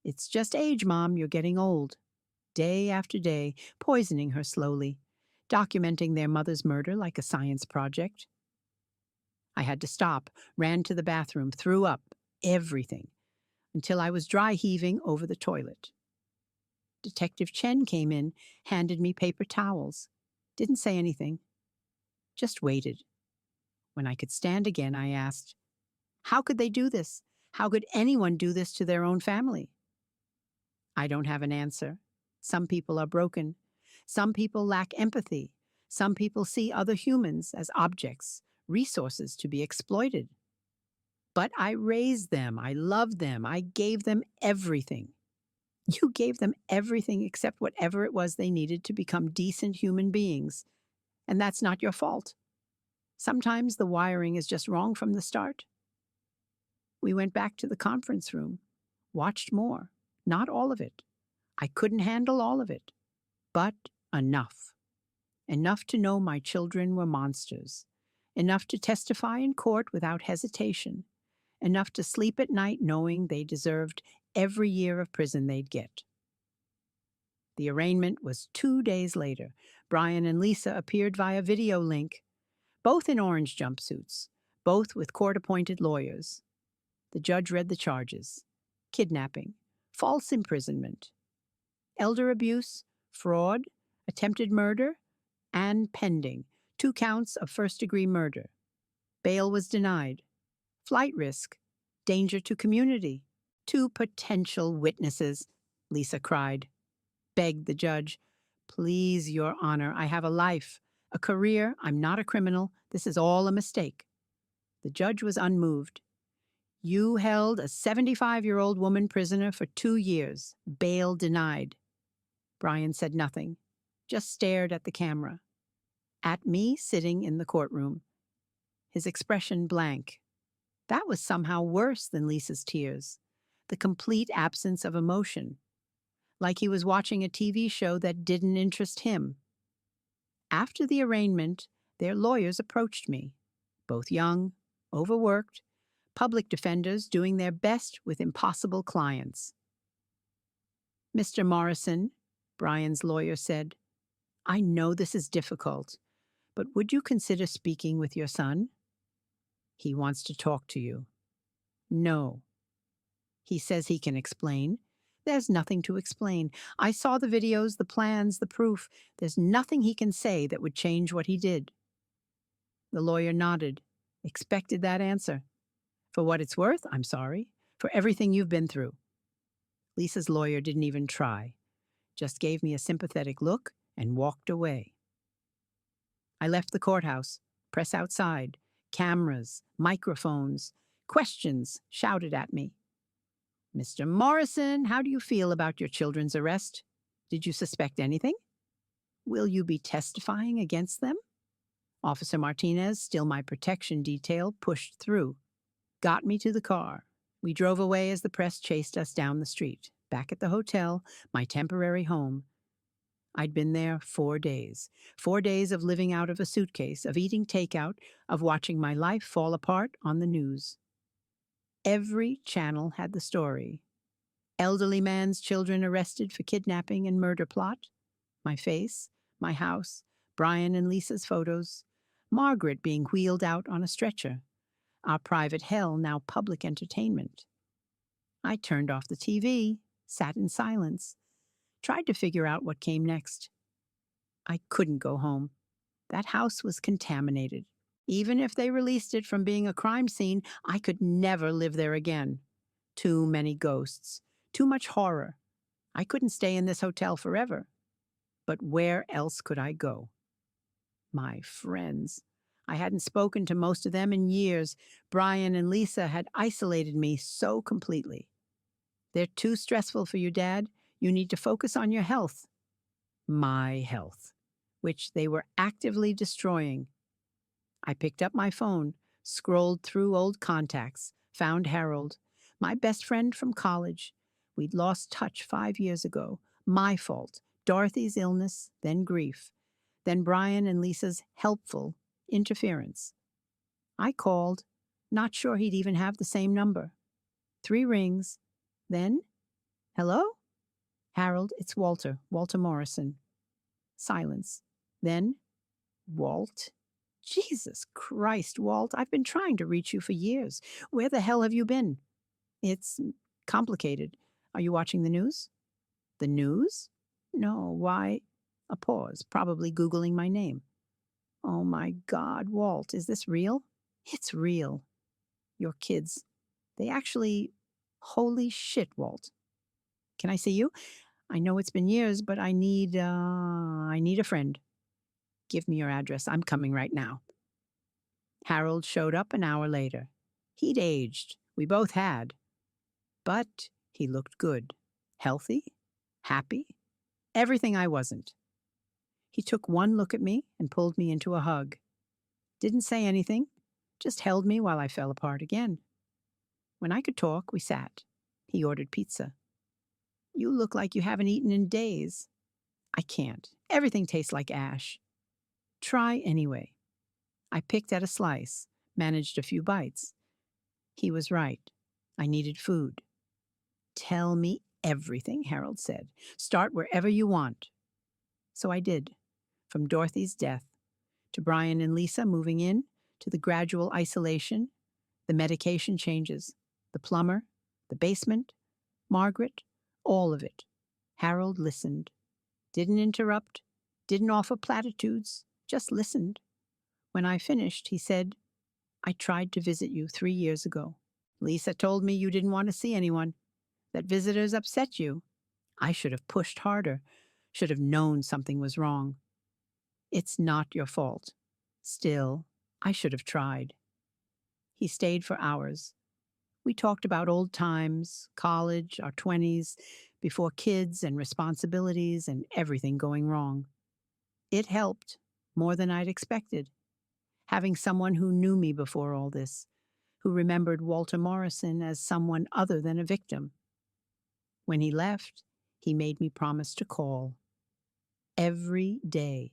It's just age, Mom, you're getting old. Day after day, poisoning her slowly, documenting their mother's murder like a science project. I had to stop, ran to the bathroom, threw up, everything, until I was dry heaving over the toilet. Detective Chen came in, handed me paper towels. Didn't say anything. Just waited. When I could stand again, I asked, how could they do this? How could anyone do this to their own family? I don't have an answer. Some people are broken. Some people lack empathy. Some people see other humans as objects, resources to be exploited. But I raised them. I loved them. I gave them everything. You gave them everything except whatever it was they needed to become decent human beings. And that's not your fault. Sometimes the wiring is just wrong from the start. We went back to the conference room, watched more, not all of it. I couldn't handle all of it, but enough. Enough to know my children were monsters. Enough to testify in court without hesitation. Enough to sleep at night knowing they deserved every year of prison they'd get. The arraignment was 2 days later. Brian and Lisa appeared via video link, both in orange jumpsuits, both with court-appointed lawyers. The judge read the charges: kidnapping, false imprisonment, elder abuse, fraud, attempted murder, and pending, 2 counts of first-degree murder. Bail was denied. Flight risk, danger to community. 2 potential witnesses, Lisa cried. Begged the judge, please, Your Honor, I have a life, a career, I'm not a criminal, this is all a mistake. The judge was unmoved. You held a 75-year-old woman prisoner for 2 years, bail denied. Brian said nothing, just stared at the camera, at me sitting in the courtroom, his expression blank. That was somehow worse than Lisa's tears. The complete absence of emotion, like he was watching a TV show that didn't interest him. After the arraignment, their lawyers approached me, both young, overworked, public defenders doing their best with impossible clients. Mr. Morrison, Brian's lawyer said, I know this is difficult, but would you consider speaking with your son? He wants to talk to you. No. He says he can explain. There's nothing to explain. I saw the videos, the plans, the proof. There's nothing he can say that would change what he did. The lawyer nodded, expected that answer. For what it's worth, I'm sorry. For everything you've been through. Lisa's lawyer didn't even try, just gave me a sympathetic look and walked away. I left the courthouse, press outside, cameras, microphones, questions shouted at me. Mr. Morrison, how do you feel about your children's arrest? Did you suspect anything? Will you be testifying against them? Officer Martinez, still my protection detail, pushed through, got me to the car. We drove away as the press chased us down the street, back at the hotel, my temporary home. I'd been there 4 days. 4 days of living out of a suitcase, of eating takeout, of watching my life fall apart on the news. Every channel had the story. Elderly man's children arrested for kidnapping and murder plot. My face, my house, Brian and Lisa's photos. Margaret being wheeled out on a stretcher. Our private hell now public entertainment. I turned off the TV, sat in silence, tried to figure out what came next. I couldn't go home. That house was contaminated. Even if they released it from being a crime scene, I could never live there again. Too many ghosts, too much horror. I couldn't stay in this hotel forever. But where else could I go? My friends. I hadn't spoken to most of them in years. Brian and Lisa had isolated me so completely. They're too stressful for you, Dad. You need to focus on your health. My health, which they were actively destroying. I picked up my phone, scrolled through old contacts, found Harold, my best friend from college. We'd lost touch 5 years ago. My fault. Dorothy's illness, then grief. Then Brian and Lisa's helpful interference. I called, not sure he'd even have the same number. 3 rings. Then, hello? Harold, it's Walter Morrison. Silence. Then, Walt? Jesus Christ, Walt, I've been trying to reach you for years. Where the hell have you been? It's complicated. Are you watching the news? The news? No, why? A pause, probably Googling my name. Oh my God, Walt, is this real? It's real. Your kids, they actually, holy shit, Walt. Can I see you? I know it's been years, but I need a friend. Give me your address. I'm coming right now. Harold showed up an hour later. He'd aged. We both had. But he looked good. Healthy. Happy. Everything I wasn't. He took one look at me and pulled me into a hug. Didn't say anything, just held me while I fell apart again. When I could talk, we sat. He ordered pizza. You look like you haven't eaten in days. I can't. Everything tastes like ash. Try anyway. I picked at a slice, managed a few bites. He was right. I needed food. Tell me everything, Harold said. Start wherever you want. So I did. From Dorothy's death, to Brian and Lisa moving in, to the gradual isolation, the medication changes, the plumber, the basement, Margaret, all of it. Harold listened. Didn't interrupt, didn't offer platitudes, just listened. When I finished, he said, I tried to visit you 3 years ago. Lisa told me you didn't want to see anyone, that visitors upset you. I should have pushed harder, should have known something was wrong. It's not your fault. Still, I should have tried. He stayed for hours. We talked about old times, college, our 20s, before kids and responsibilities and everything going wrong. It helped, more than I'd expected. Having someone who knew me before all this, who remembered Walter Morrison as someone other than a victim. When he left, he made me promise to call. Every day.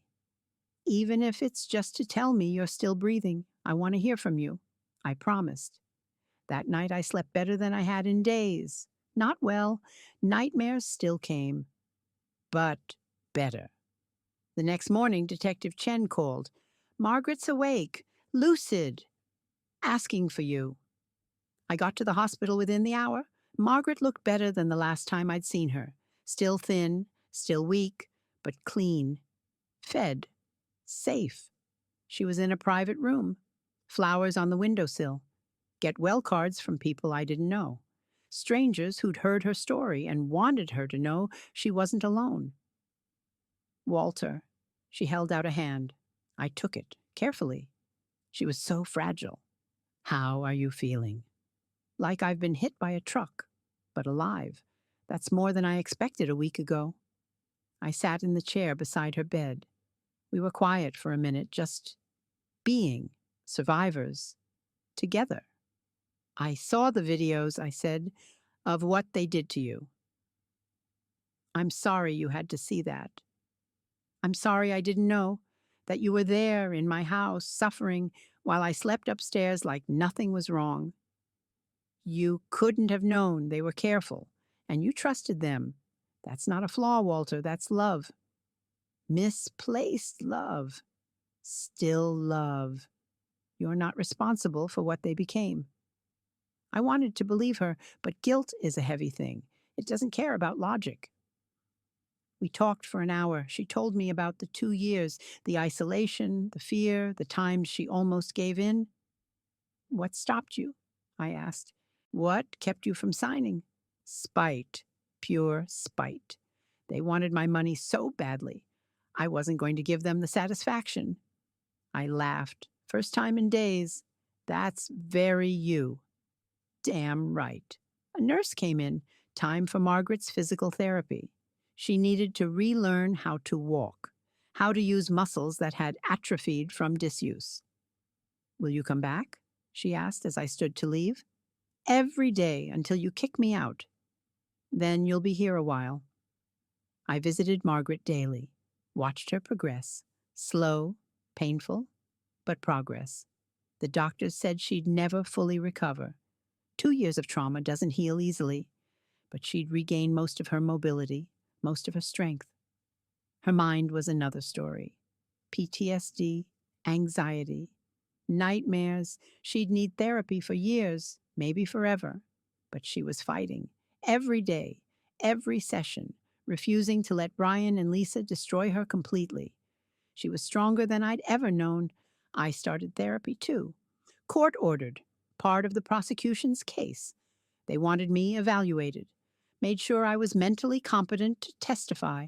Even if it's just to tell me you're still breathing, I want to hear from you. I promised. That night I slept better than I had in days. Not well. Nightmares still came. But better. The next morning, Detective Chen called. Margaret's awake, lucid, asking for you. I got to the hospital within the hour. Margaret looked better than the last time I'd seen her. Still thin, still weak, but clean. Fed. Safe. She was in a private room. Flowers on the windowsill. Get well cards from people I didn't know. Strangers who'd heard her story and wanted her to know she wasn't alone. Walter. She held out a hand. I took it, carefully. She was so fragile. How are you feeling? Like I've been hit by a truck, but alive. That's more than I expected a week ago. I sat in the chair beside her bed. We were quiet for a minute, just being survivors together. I saw the videos, I said, of what they did to you. I'm sorry you had to see that. I'm sorry I didn't know that you were there in my house, suffering while I slept upstairs like nothing was wrong. You couldn't have known they were careful, and you trusted them. That's not a flaw, Walter. That's love. Misplaced love. Still love. You're not responsible for what they became. I wanted to believe her, but guilt is a heavy thing. It doesn't care about logic. We talked for an hour. She told me about the 2 years, the isolation, the fear, the times she almost gave in. What stopped you? I asked. What kept you from signing? Spite. Pure spite. They wanted my money so badly. I wasn't going to give them the satisfaction. I laughed. First time in days. That's very you. Damn right. A nurse came in. Time for Margaret's physical therapy. She needed to relearn how to walk, how to use muscles that had atrophied from disuse. Will you come back? She asked as I stood to leave. Every day until you kick me out. Then you'll be here a while. I visited Margaret daily, watched her progress. Slow, painful, but progress. The doctors said she'd never fully recover. 2 years of trauma doesn't heal easily, but she'd regain most of her mobility, most of her strength. Her mind was another story. PTSD, anxiety, nightmares. She'd need therapy for years, maybe forever. But she was fighting. Every day, every session, refusing to let Brian and Lisa destroy her completely. She was stronger than I'd ever known. I started therapy too. Court-ordered, part of the prosecution's case. They wanted me evaluated. Made sure I was mentally competent to testify.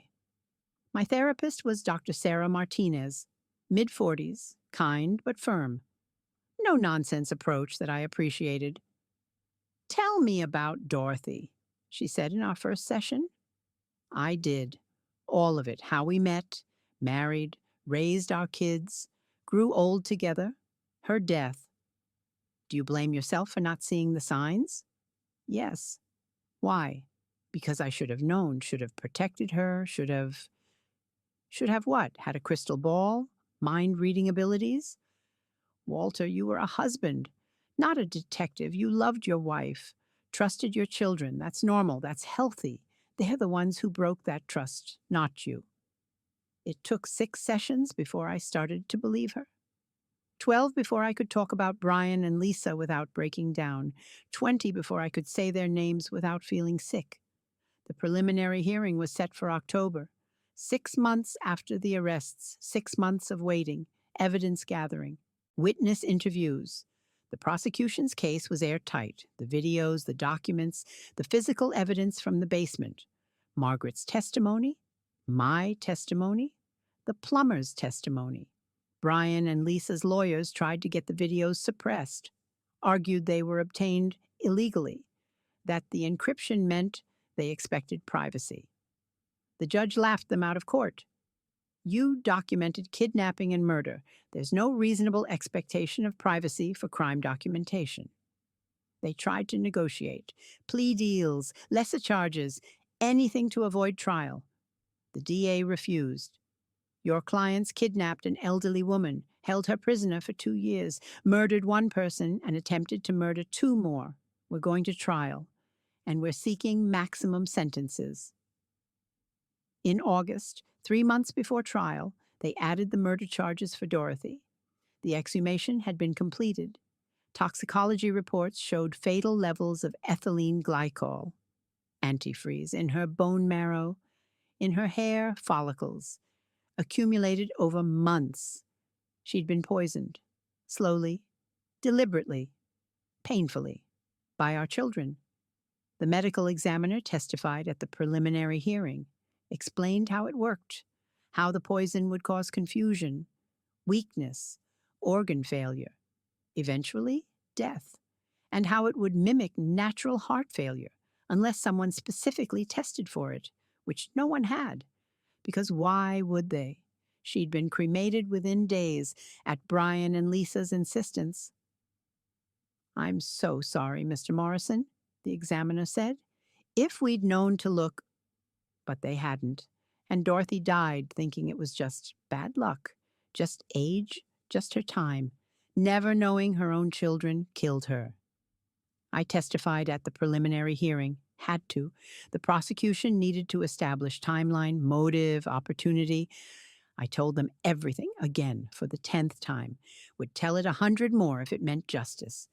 My therapist was Dr. Sarah Martinez, mid-40s, kind but firm. No nonsense approach that I appreciated. Tell me about Dorothy, she said in our first session. I did. All of it. How we met, married, raised our kids, grew old together, her death. Do you blame yourself for not seeing the signs? Yes. Why? Because I should have known, should have protected her, should have what? Had a crystal ball? Mind-reading abilities? Walter, you were a husband, not a detective. You loved your wife, trusted your children. That's normal. That's healthy. They're the ones who broke that trust, not you. It took 6 sessions before I started to believe her. 12 before I could talk about Brian and Lisa without breaking down. 20 before I could say their names without feeling sick. The preliminary hearing was set for October. 6 months after the arrests, 6 months of waiting, evidence gathering, witness interviews. The prosecution's case was airtight. The videos, the documents, the physical evidence from the basement. Margaret's testimony, my testimony, the plumber's testimony. Brian and Lisa's lawyers tried to get the videos suppressed, argued they were obtained illegally, that the encryption meant they expected privacy. The judge laughed them out of court. You documented kidnapping and murder. There's no reasonable expectation of privacy for crime documentation. They tried to negotiate. Plea deals, lesser charges, anything to avoid trial. The DA refused. Your clients kidnapped an elderly woman, held her prisoner for 2 years, murdered one person, and attempted to murder two more. We're going to trial, and we're seeking maximum sentences. In August, 3 months before trial, they added the murder charges for Dorothy. The exhumation had been completed. Toxicology reports showed fatal levels of ethylene glycol, antifreeze, in her bone marrow, in her hair follicles, accumulated over months. She'd been poisoned, slowly, deliberately, painfully, by our children. The medical examiner testified at the preliminary hearing, explained how it worked, how the poison would cause confusion, weakness, organ failure, eventually death, and how it would mimic natural heart failure unless someone specifically tested for it, which no one had. Because why would they? She'd been cremated within days at Brian and Lisa's insistence. I'm so sorry, Mr. Morrison, the examiner said. If we'd known to look, but they hadn't, and Dorothy died thinking it was just bad luck, just age, just her time, never knowing her own children killed her. I testified at the preliminary hearing, had to. The prosecution needed to establish timeline, motive, opportunity. I told them everything again for the 10th time, would tell it 100 more if it meant justice.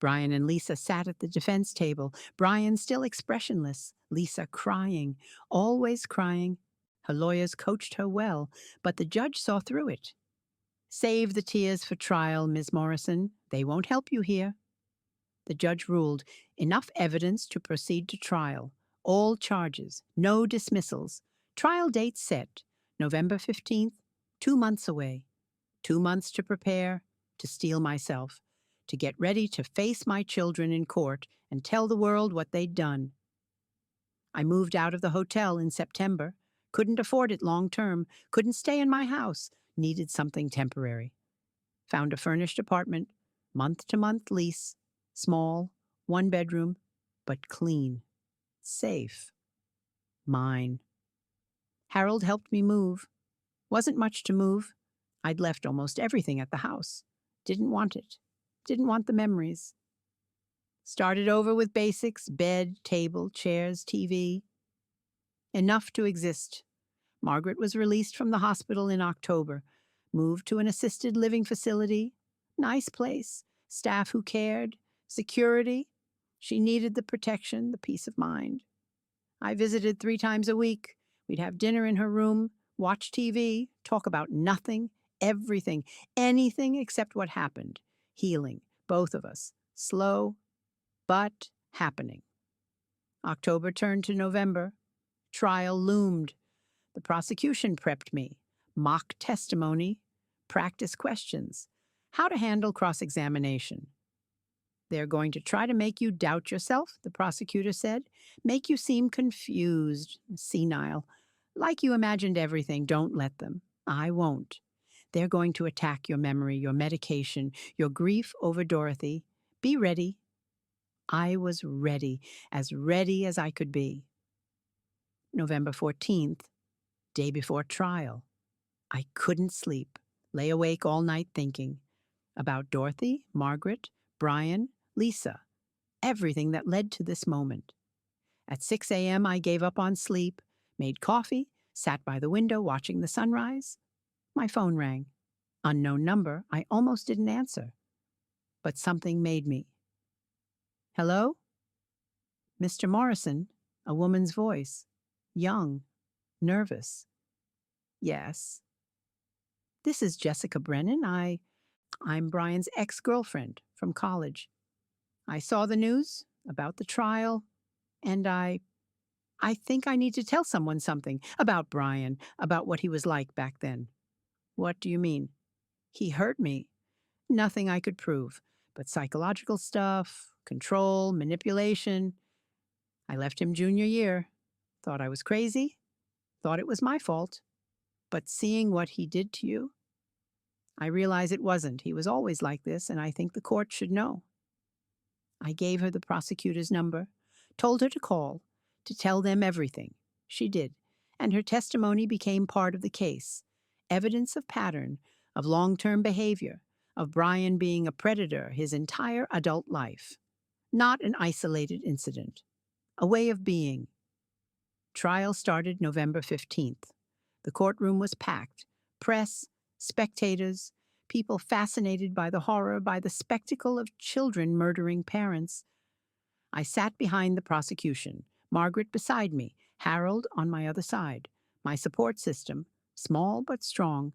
Brian and Lisa sat at the defense table, Brian still expressionless, Lisa crying, always crying. Her lawyers coached her well, but the judge saw through it. Save the tears for trial, Ms. Morrison. They won't help you here. The judge ruled enough evidence to proceed to trial. All charges, no dismissals. Trial date set, November 15th, 2 months away. 2 months to prepare, to steel myself, to get ready to face my children in court and tell the world what they'd done. I moved out of the hotel in September, couldn't afford it long term, couldn't stay in my house, needed something temporary. Found a furnished apartment, month-to-month lease, small, 1 bedroom, but clean, safe, mine. Harold helped me move. Wasn't much to move. I'd left almost everything at the house. Didn't want it. Didn't want the memories. Started over with basics, bed, table, chairs, TV. Enough to exist. Margaret was released from the hospital in October, moved to an assisted living facility. Nice place, staff who cared, security. She needed the protection, the peace of mind. I visited 3 times a week. We'd have dinner in her room, watch TV, talk about nothing, everything, anything except what happened. Healing, both of us. Slow, but happening. October turned to November. Trial loomed. The prosecution prepped me. Mock testimony, practice questions, how to handle cross-examination. They're going to try to make you doubt yourself, the prosecutor said, make you seem confused, senile, like you imagined everything. Don't let them. I won't. They're going to attack your memory, your medication, your grief over Dorothy. Be ready. I was ready as I could be. November 14th, day before trial. I couldn't sleep, lay awake all night thinking about Dorothy, Margaret, Brian, Lisa, everything that led to this moment. At 6 a.m., I gave up on sleep, made coffee, sat by the window watching the sunrise. My phone rang. Unknown number. I almost didn't answer. But something made me. Hello? Mr. Morrison, a woman's voice. Young, nervous. Yes. This is Jessica Brennan. I'm Brian's ex-girlfriend from college. I saw the news about the trial, and I think I need to tell someone something about Brian, about what he was like back then. What do you mean? He hurt me. Nothing I could prove, but psychological stuff, control, manipulation. I left him junior year. Thought I was crazy. Thought it was my fault. But seeing what he did to you, I realize it wasn't. He was always like this, and I think the court should know. I gave her the prosecutor's number, told her to call, to tell them everything. She did, and her testimony became part of the case. Evidence of pattern, of long-term behavior, of Brian being a predator his entire adult life. Not an isolated incident. A way of being. Trial started November 15th. The courtroom was packed. Press, spectators, people fascinated by the horror, by the spectacle of children murdering parents. I sat behind the prosecution, Margaret beside me, Harold on my other side. My support system, small but strong.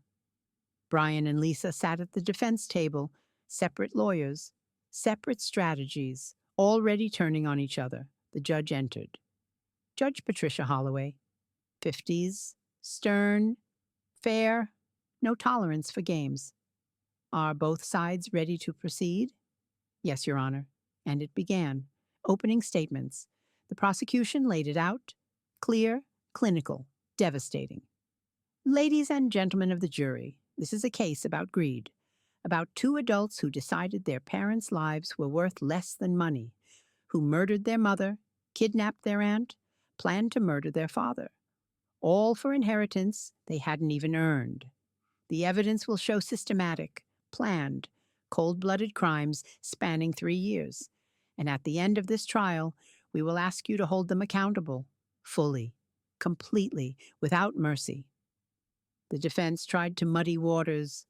Brian and Lisa sat at the defense table, separate lawyers, separate strategies, already turning on each other. The judge entered. Judge Patricia Holloway, 50s, stern, fair, no tolerance for games. Are both sides ready to proceed? Yes, Your Honor. And it began. Opening statements. The prosecution laid it out. Clear, clinical, devastating. Ladies and gentlemen of the jury, this is a case about greed. About two adults who decided their parents' lives were worth less than money, who murdered their mother, kidnapped their aunt, planned to murder their father. All for inheritance they hadn't even earned. The evidence will show systematic, planned, cold-blooded crimes spanning 3 years. And at the end of this trial, we will ask you to hold them accountable, fully, completely, without mercy. The defense tried to muddy waters,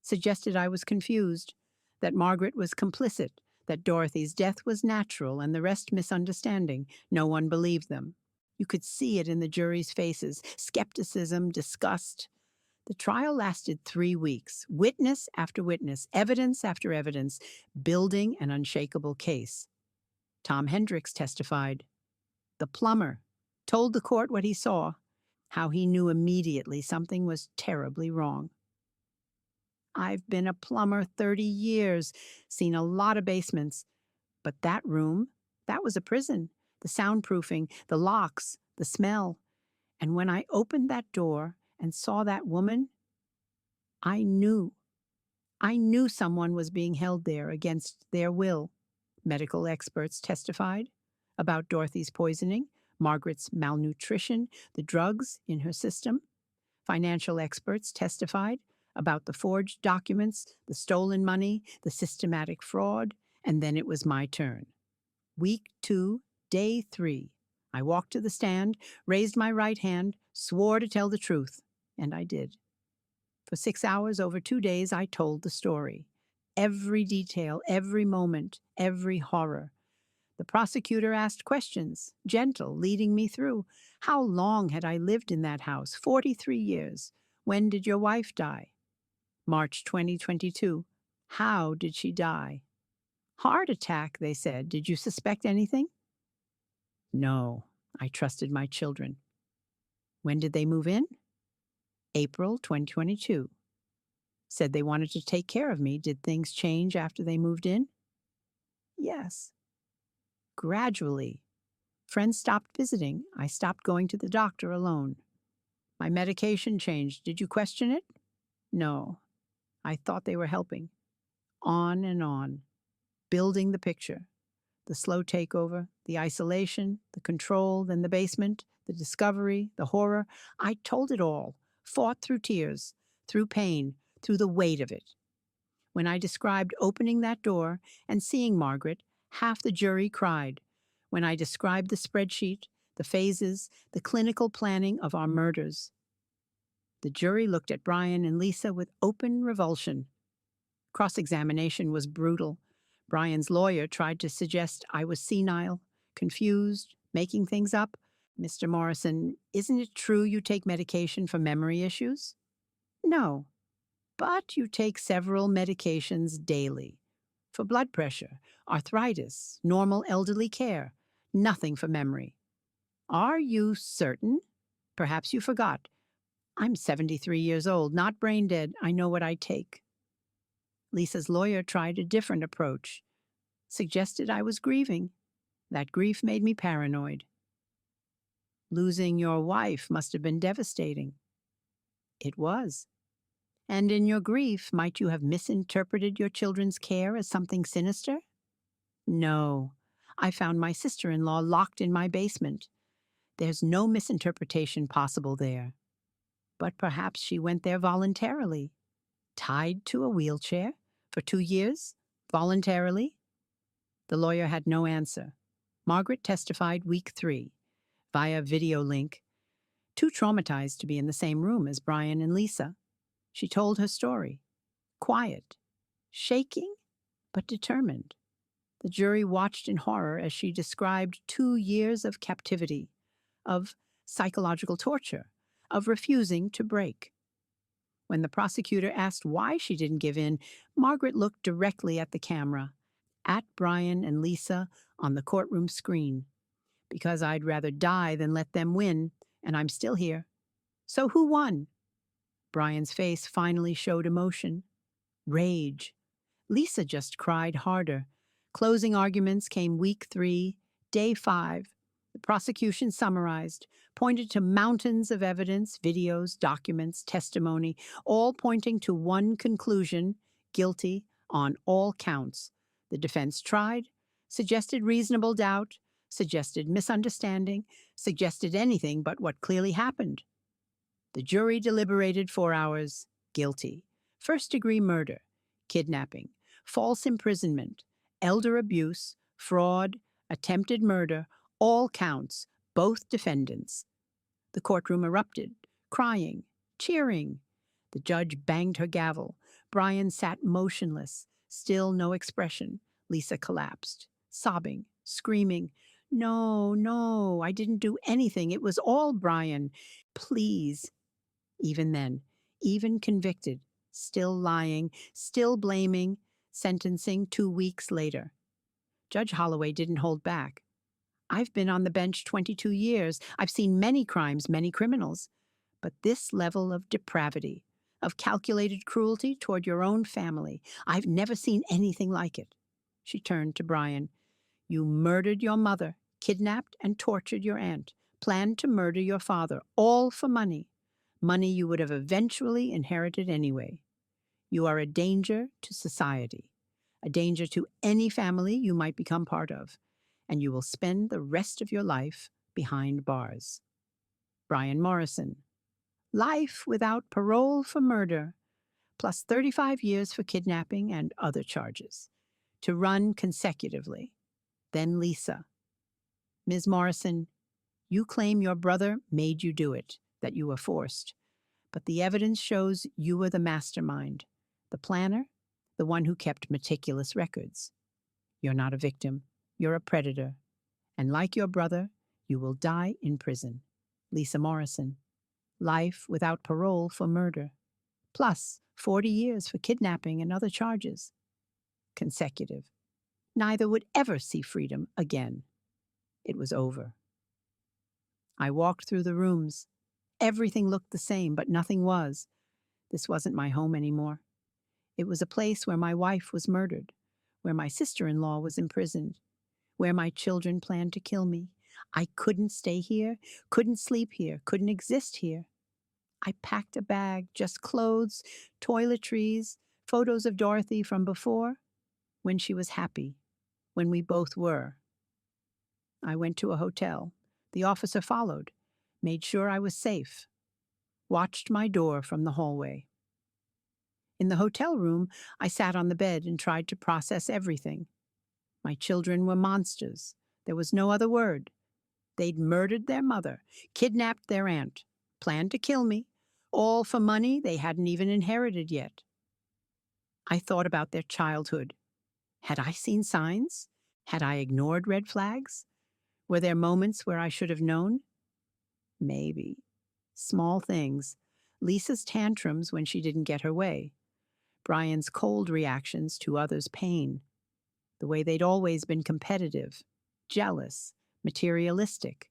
suggested I was confused, that Margaret was complicit, that Dorothy's death was natural and the rest misunderstanding. No one believed them. You could see it in the jury's faces, skepticism, disgust. The trial lasted 3 weeks, witness after witness, evidence after evidence, building an unshakable case. Tom Hendricks testified. The plumber told the court what he saw, how he knew immediately something was terribly wrong. I've been a plumber 30 years, seen a lot of basements, but that room, that was a prison. The soundproofing, the locks, the smell. And when I opened that door and saw that woman, I knew someone was being held there against their will. Medical experts testified about Dorothy's poisoning, Margaret's malnutrition, the drugs in her system. Financial experts testified about the forged documents, the stolen money, the systematic fraud, and then it was my turn. Week 2, day 3. I walked to the stand, raised my right hand, swore to tell the truth, and I did. For 6 hours over 2 days, I told the story. Every detail, every moment, every horror. The prosecutor asked questions, gentle, leading me through. How long had I lived in that house? 43 years. When did your wife die? March 2022. How did she die? Heart attack, they said. Did you suspect anything? No, I trusted my children. When did they move in? April 2022. Said they wanted to take care of me. Did things change after they moved in? Yes. Gradually. Friends stopped visiting. I stopped going to the doctor alone. My medication changed. Did you question it? No. I thought they were helping. On and on. Building the picture. The slow takeover, the isolation, the control, then the basement, the discovery, the horror. I told it all. Fought through tears, through pain, through the weight of it. When I described opening that door and seeing Margaret, half the jury cried. When I described the spreadsheet, the phases, the clinical planning of our murders. The jury looked at Brian and Lisa with open revulsion. Cross-examination was brutal. Brian's lawyer tried to suggest I was senile, confused, making things up. Mr. Morrison, isn't it true you take medication for memory issues? No, but you take several medications daily. For blood pressure, arthritis, normal elderly care, nothing for memory. Are you certain? Perhaps you forgot. I'm 73 years old, not brain dead. I know what I take. Lisa's lawyer tried a different approach, suggested I was grieving. That grief made me paranoid. Losing your wife must have been devastating. It was. And in your grief, might you have misinterpreted your children's care as something sinister? No. I found my sister-in-law locked in my basement. There's no misinterpretation possible there. But perhaps she went there voluntarily, tied to a wheelchair for 2 years, voluntarily? The lawyer had no answer. Margaret testified week 3, via video link, too traumatized to be in the same room as Brian and Lisa. She told her story, quiet, shaking, but determined. The jury watched in horror as she described 2 years of captivity, of psychological torture, of refusing to break. When the prosecutor asked why she didn't give in, Margaret looked directly at the camera, at Brian and Lisa on the courtroom screen. Because I'd rather die than let them win, and I'm still here. So who won? Brian's face finally showed emotion. Rage. Lisa just cried harder. Closing arguments came week 3, day 5. The prosecution summarized, pointed to mountains of evidence, videos, documents, testimony, all pointing to one conclusion: guilty on all counts. The defense tried, suggested reasonable doubt, suggested misunderstanding, suggested anything but what clearly happened. The jury deliberated 4 hours. Guilty. First-degree murder, kidnapping, false imprisonment, elder abuse, fraud, attempted murder, all counts, both defendants. The courtroom erupted, crying, cheering. The judge banged her gavel. Brian sat motionless, still no expression. Lisa collapsed, sobbing, screaming, "No, no, I didn't do anything. It was all Brian. Please." Even then, even convicted, still lying, still blaming, sentencing 2 weeks later. Judge Holloway didn't hold back. I've been on the bench 22 years. I've seen many crimes, many criminals. But this level of depravity, of calculated cruelty toward your own family, I've never seen anything like it. She turned to Brian. You murdered your mother, kidnapped and tortured your aunt, planned to murder your father, all for money. Money you would have eventually inherited anyway. You are a danger to society, a danger to any family you might become part of, and you will spend the rest of your life behind bars. Brian Morrison. Life without parole for murder, plus 35 years for kidnapping and other charges, to run consecutively. Then Lisa. Ms. Morrison, you claim your brother made you do it, that you were forced. But the evidence shows you were the mastermind, the planner, the one who kept meticulous records. You're not a victim. You're a predator. And like your brother, you will die in prison. Lisa Morrison. Life without parole for murder, plus 40 years for kidnapping and other charges. Consecutive. Neither would ever see freedom again. It was over. I walked through the rooms. Everything looked the same, but nothing was. This wasn't my home anymore. It was a place where my wife was murdered, where my sister-in-law was imprisoned, where my children planned to kill me. I couldn't stay here, couldn't sleep here, couldn't exist here. I packed a bag, just clothes, toiletries, photos of Dorothy from before, when she was happy, when we both were. I went to a hotel. The officer followed, made sure I was safe, watched my door from the hallway. In the hotel room, I sat on the bed and tried to process everything. My children were monsters. There was no other word. They'd murdered their mother, kidnapped their aunt, planned to kill me, all for money they hadn't even inherited yet. I thought about their childhood. Had I seen signs? Had I ignored red flags? Were there moments where I should have known? Maybe. Small things. Lisa's tantrums when she didn't get her way. Brian's cold reactions to others' pain. The way they'd always been competitive, jealous, materialistic.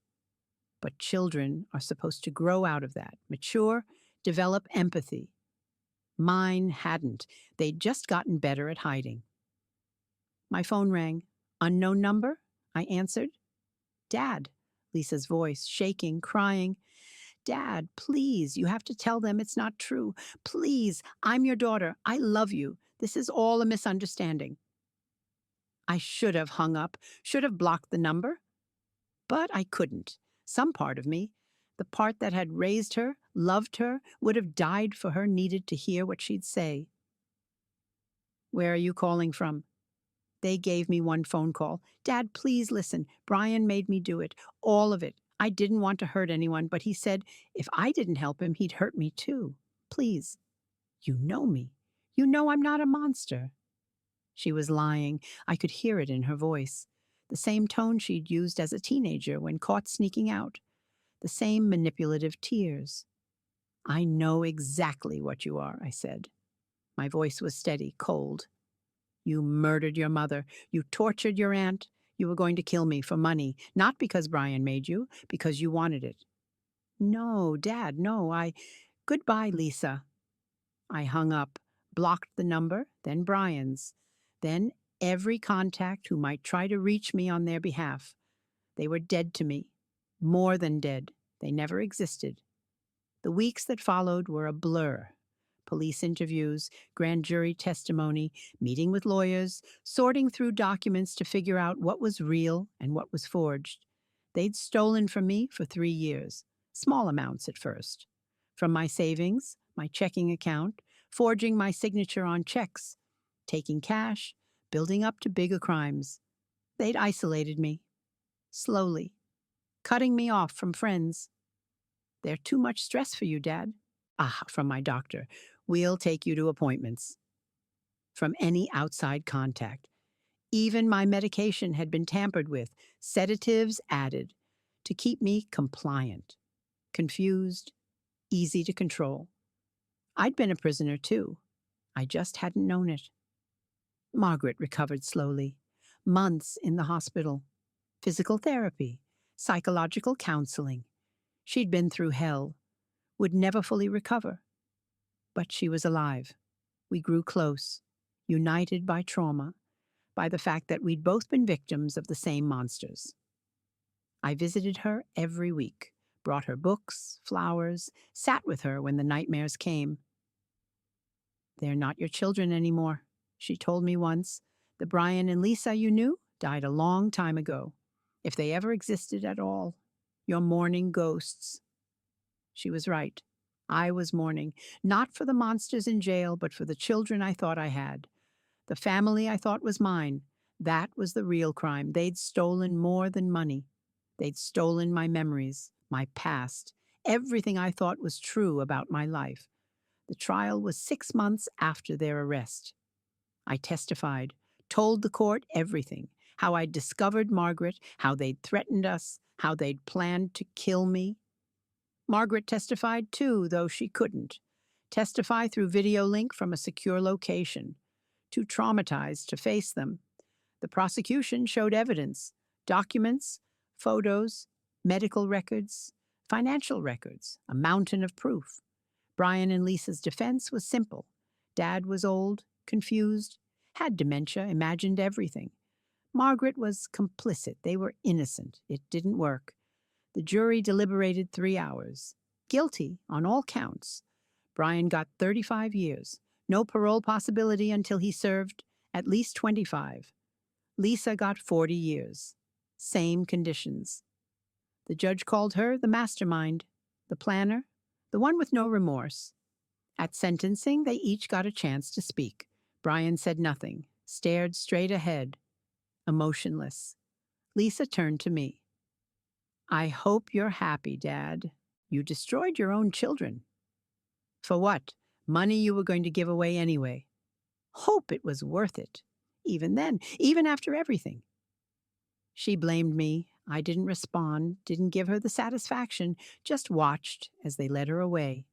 But children are supposed to grow out of that, mature, develop empathy. Mine hadn't. They'd just gotten better at hiding. My phone rang. Unknown number? I answered. Dad, Lisa's voice, shaking, crying. Dad, please, you have to tell them it's not true. Please, I'm your daughter. I love you. This is all a misunderstanding. I should have hung up, should have blocked the number, but I couldn't. Some part of me, the part that had raised her, loved her, would have died for her, needed to hear what she'd say. Where are you calling from? They gave me one phone call. Dad, please listen. Brian made me do it. All of it. I didn't want to hurt anyone, but he said if I didn't help him, he'd hurt me too. Please. You know me. You know I'm not a monster. She was lying. I could hear it in her voice. The same tone she'd used as a teenager when caught sneaking out. The same manipulative tears. I know exactly what you are, I said. My voice was steady, cold. You murdered your mother. You tortured your aunt. You were going to kill me for money, not because Brian made you, because you wanted it. No, Dad, no, Goodbye, Lisa. I hung up, blocked the number, then Brian's, then every contact who might try to reach me on their behalf. They were dead to me. More than dead. They never existed. The weeks that followed were a blur. Police interviews, grand jury testimony, meeting with lawyers, sorting through documents to figure out what was real and what was forged. They'd stolen from me for 3 years, small amounts at first. From my savings, my checking account, forging my signature on checks, taking cash, building up to bigger crimes. They'd isolated me, slowly, cutting me off from friends. They're too much stress for you, Dad. Ah, from my doctor. We'll take you to appointments. From any outside contact. Even my medication had been tampered with, sedatives added, to keep me compliant, confused, easy to control. I'd been a prisoner too. I just hadn't known it. Margaret recovered slowly. Months in the hospital. Physical therapy, psychological counseling. She'd been through hell, would never fully recover. But she was alive. We grew close, united by trauma, by the fact that we'd both been victims of the same monsters. I visited her every week, brought her books, flowers, sat with her when the nightmares came. They're not your children anymore, she told me once. The Brian and Lisa you knew died a long time ago, if they ever existed at all. You're mourning ghosts. She was right. I was mourning, not for the monsters in jail, but for the children I thought I had. The family I thought was mine. That was the real crime. They'd stolen more than money. They'd stolen my memories, my past, everything I thought was true about my life. The trial was 6 months after their arrest. I testified, told the court everything, how I'd discovered Margaret, how they'd threatened us, how they'd planned to kill me. Margaret testified too, though she couldn't. Testify through video link from a secure location. Too traumatized to face them. The prosecution showed evidence, documents, photos, medical records, financial records, a mountain of proof. Brian and Lisa's defense was simple. Dad was old, confused, had dementia, imagined everything. Margaret was complicit. They were innocent. It didn't work. The jury deliberated 3 hours. Guilty on all counts. Brian got 35 years. No parole possibility until he served at least 25. Lisa got 40 years. Same conditions. The judge called her the mastermind, the planner, the one with no remorse. At sentencing, they each got a chance to speak. Brian said nothing, stared straight ahead, emotionless. Lisa turned to me. I hope you're happy, Dad. You destroyed your own children. For what? Money you were going to give away anyway. Hope it was worth it. Even then, even after everything. She blamed me. I didn't respond, didn't give her the satisfaction, just watched as they led her away.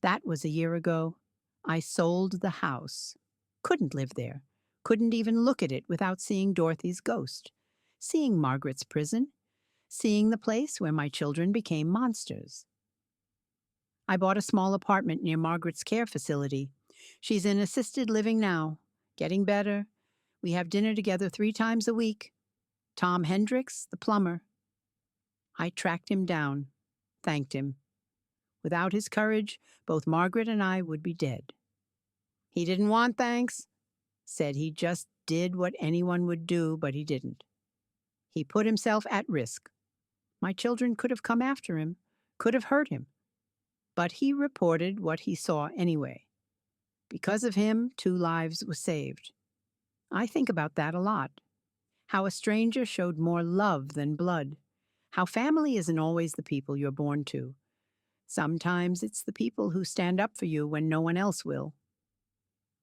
That was a year ago. I sold the house. Couldn't live there. Couldn't even look at it without seeing Dorothy's ghost, seeing Margaret's prison, seeing the place where my children became monsters. I bought a small apartment near Margaret's care facility. She's in assisted living now, getting better. We have dinner together 3 times a week. Tom Hendricks, the plumber. I tracked him down, thanked him. Without his courage, both Margaret and I would be dead. He didn't want thanks. said he just did what anyone would do, but he didn't. He put himself at risk. My children could have come after him, could have hurt him, but he reported what he saw anyway. Because of him, 2 lives were saved. I think about that a lot. How a stranger showed more love than blood. How family isn't always the people you're born to. Sometimes it's the people who stand up for you when no one else will.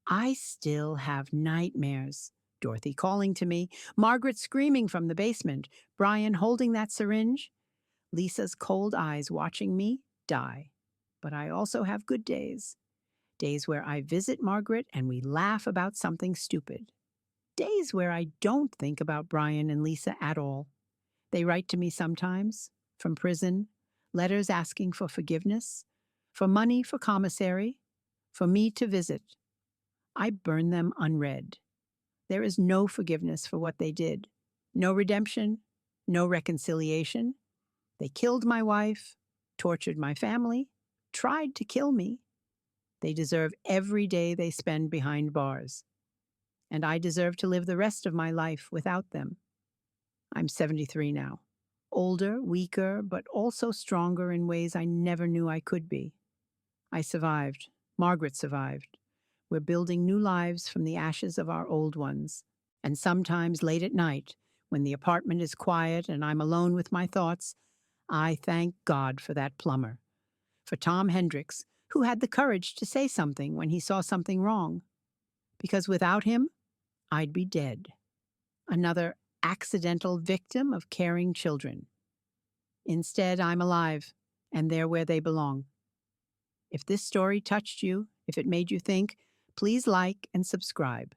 I still have nightmares. Dorothy calling to me, Margaret screaming from the basement, Brian holding that syringe, Lisa's cold eyes watching me die. But I also have good days. Days where I visit Margaret and we laugh about something stupid. Days where I don't think about Brian and Lisa at all. They write to me sometimes, from prison, letters asking for forgiveness, for money for commissary, for me to visit. I burn them unread. There is no forgiveness for what they did, no redemption, no reconciliation. They killed my wife, tortured my family, tried to kill me. They deserve every day they spend behind bars. And I deserve to live the rest of my life without them. I'm 73 now. Older, weaker, but also stronger in ways I never knew I could be. I survived. Margaret survived. We're building new lives from the ashes of our old ones. And sometimes late at night, when the apartment is quiet and I'm alone with my thoughts, I thank God for that plumber. For Tom Hendricks, who had the courage to say something when he saw something wrong. Because without him, I'd be dead. Another accidental victim of caring children. Instead, I'm alive, and they're where they belong. If this story touched you, if it made you think, please like and subscribe.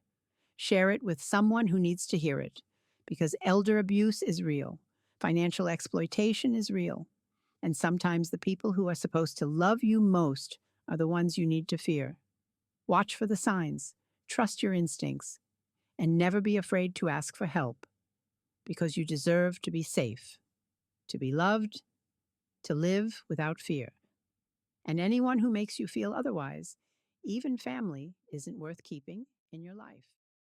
Share it with someone who needs to hear it, because elder abuse is real, financial exploitation is real, and sometimes the people who are supposed to love you most are the ones you need to fear. Watch for the signs, trust your instincts, and never be afraid to ask for help, because you deserve to be safe, to be loved, to live without fear. And anyone who makes you feel otherwise, even family, isn't worth keeping in your life.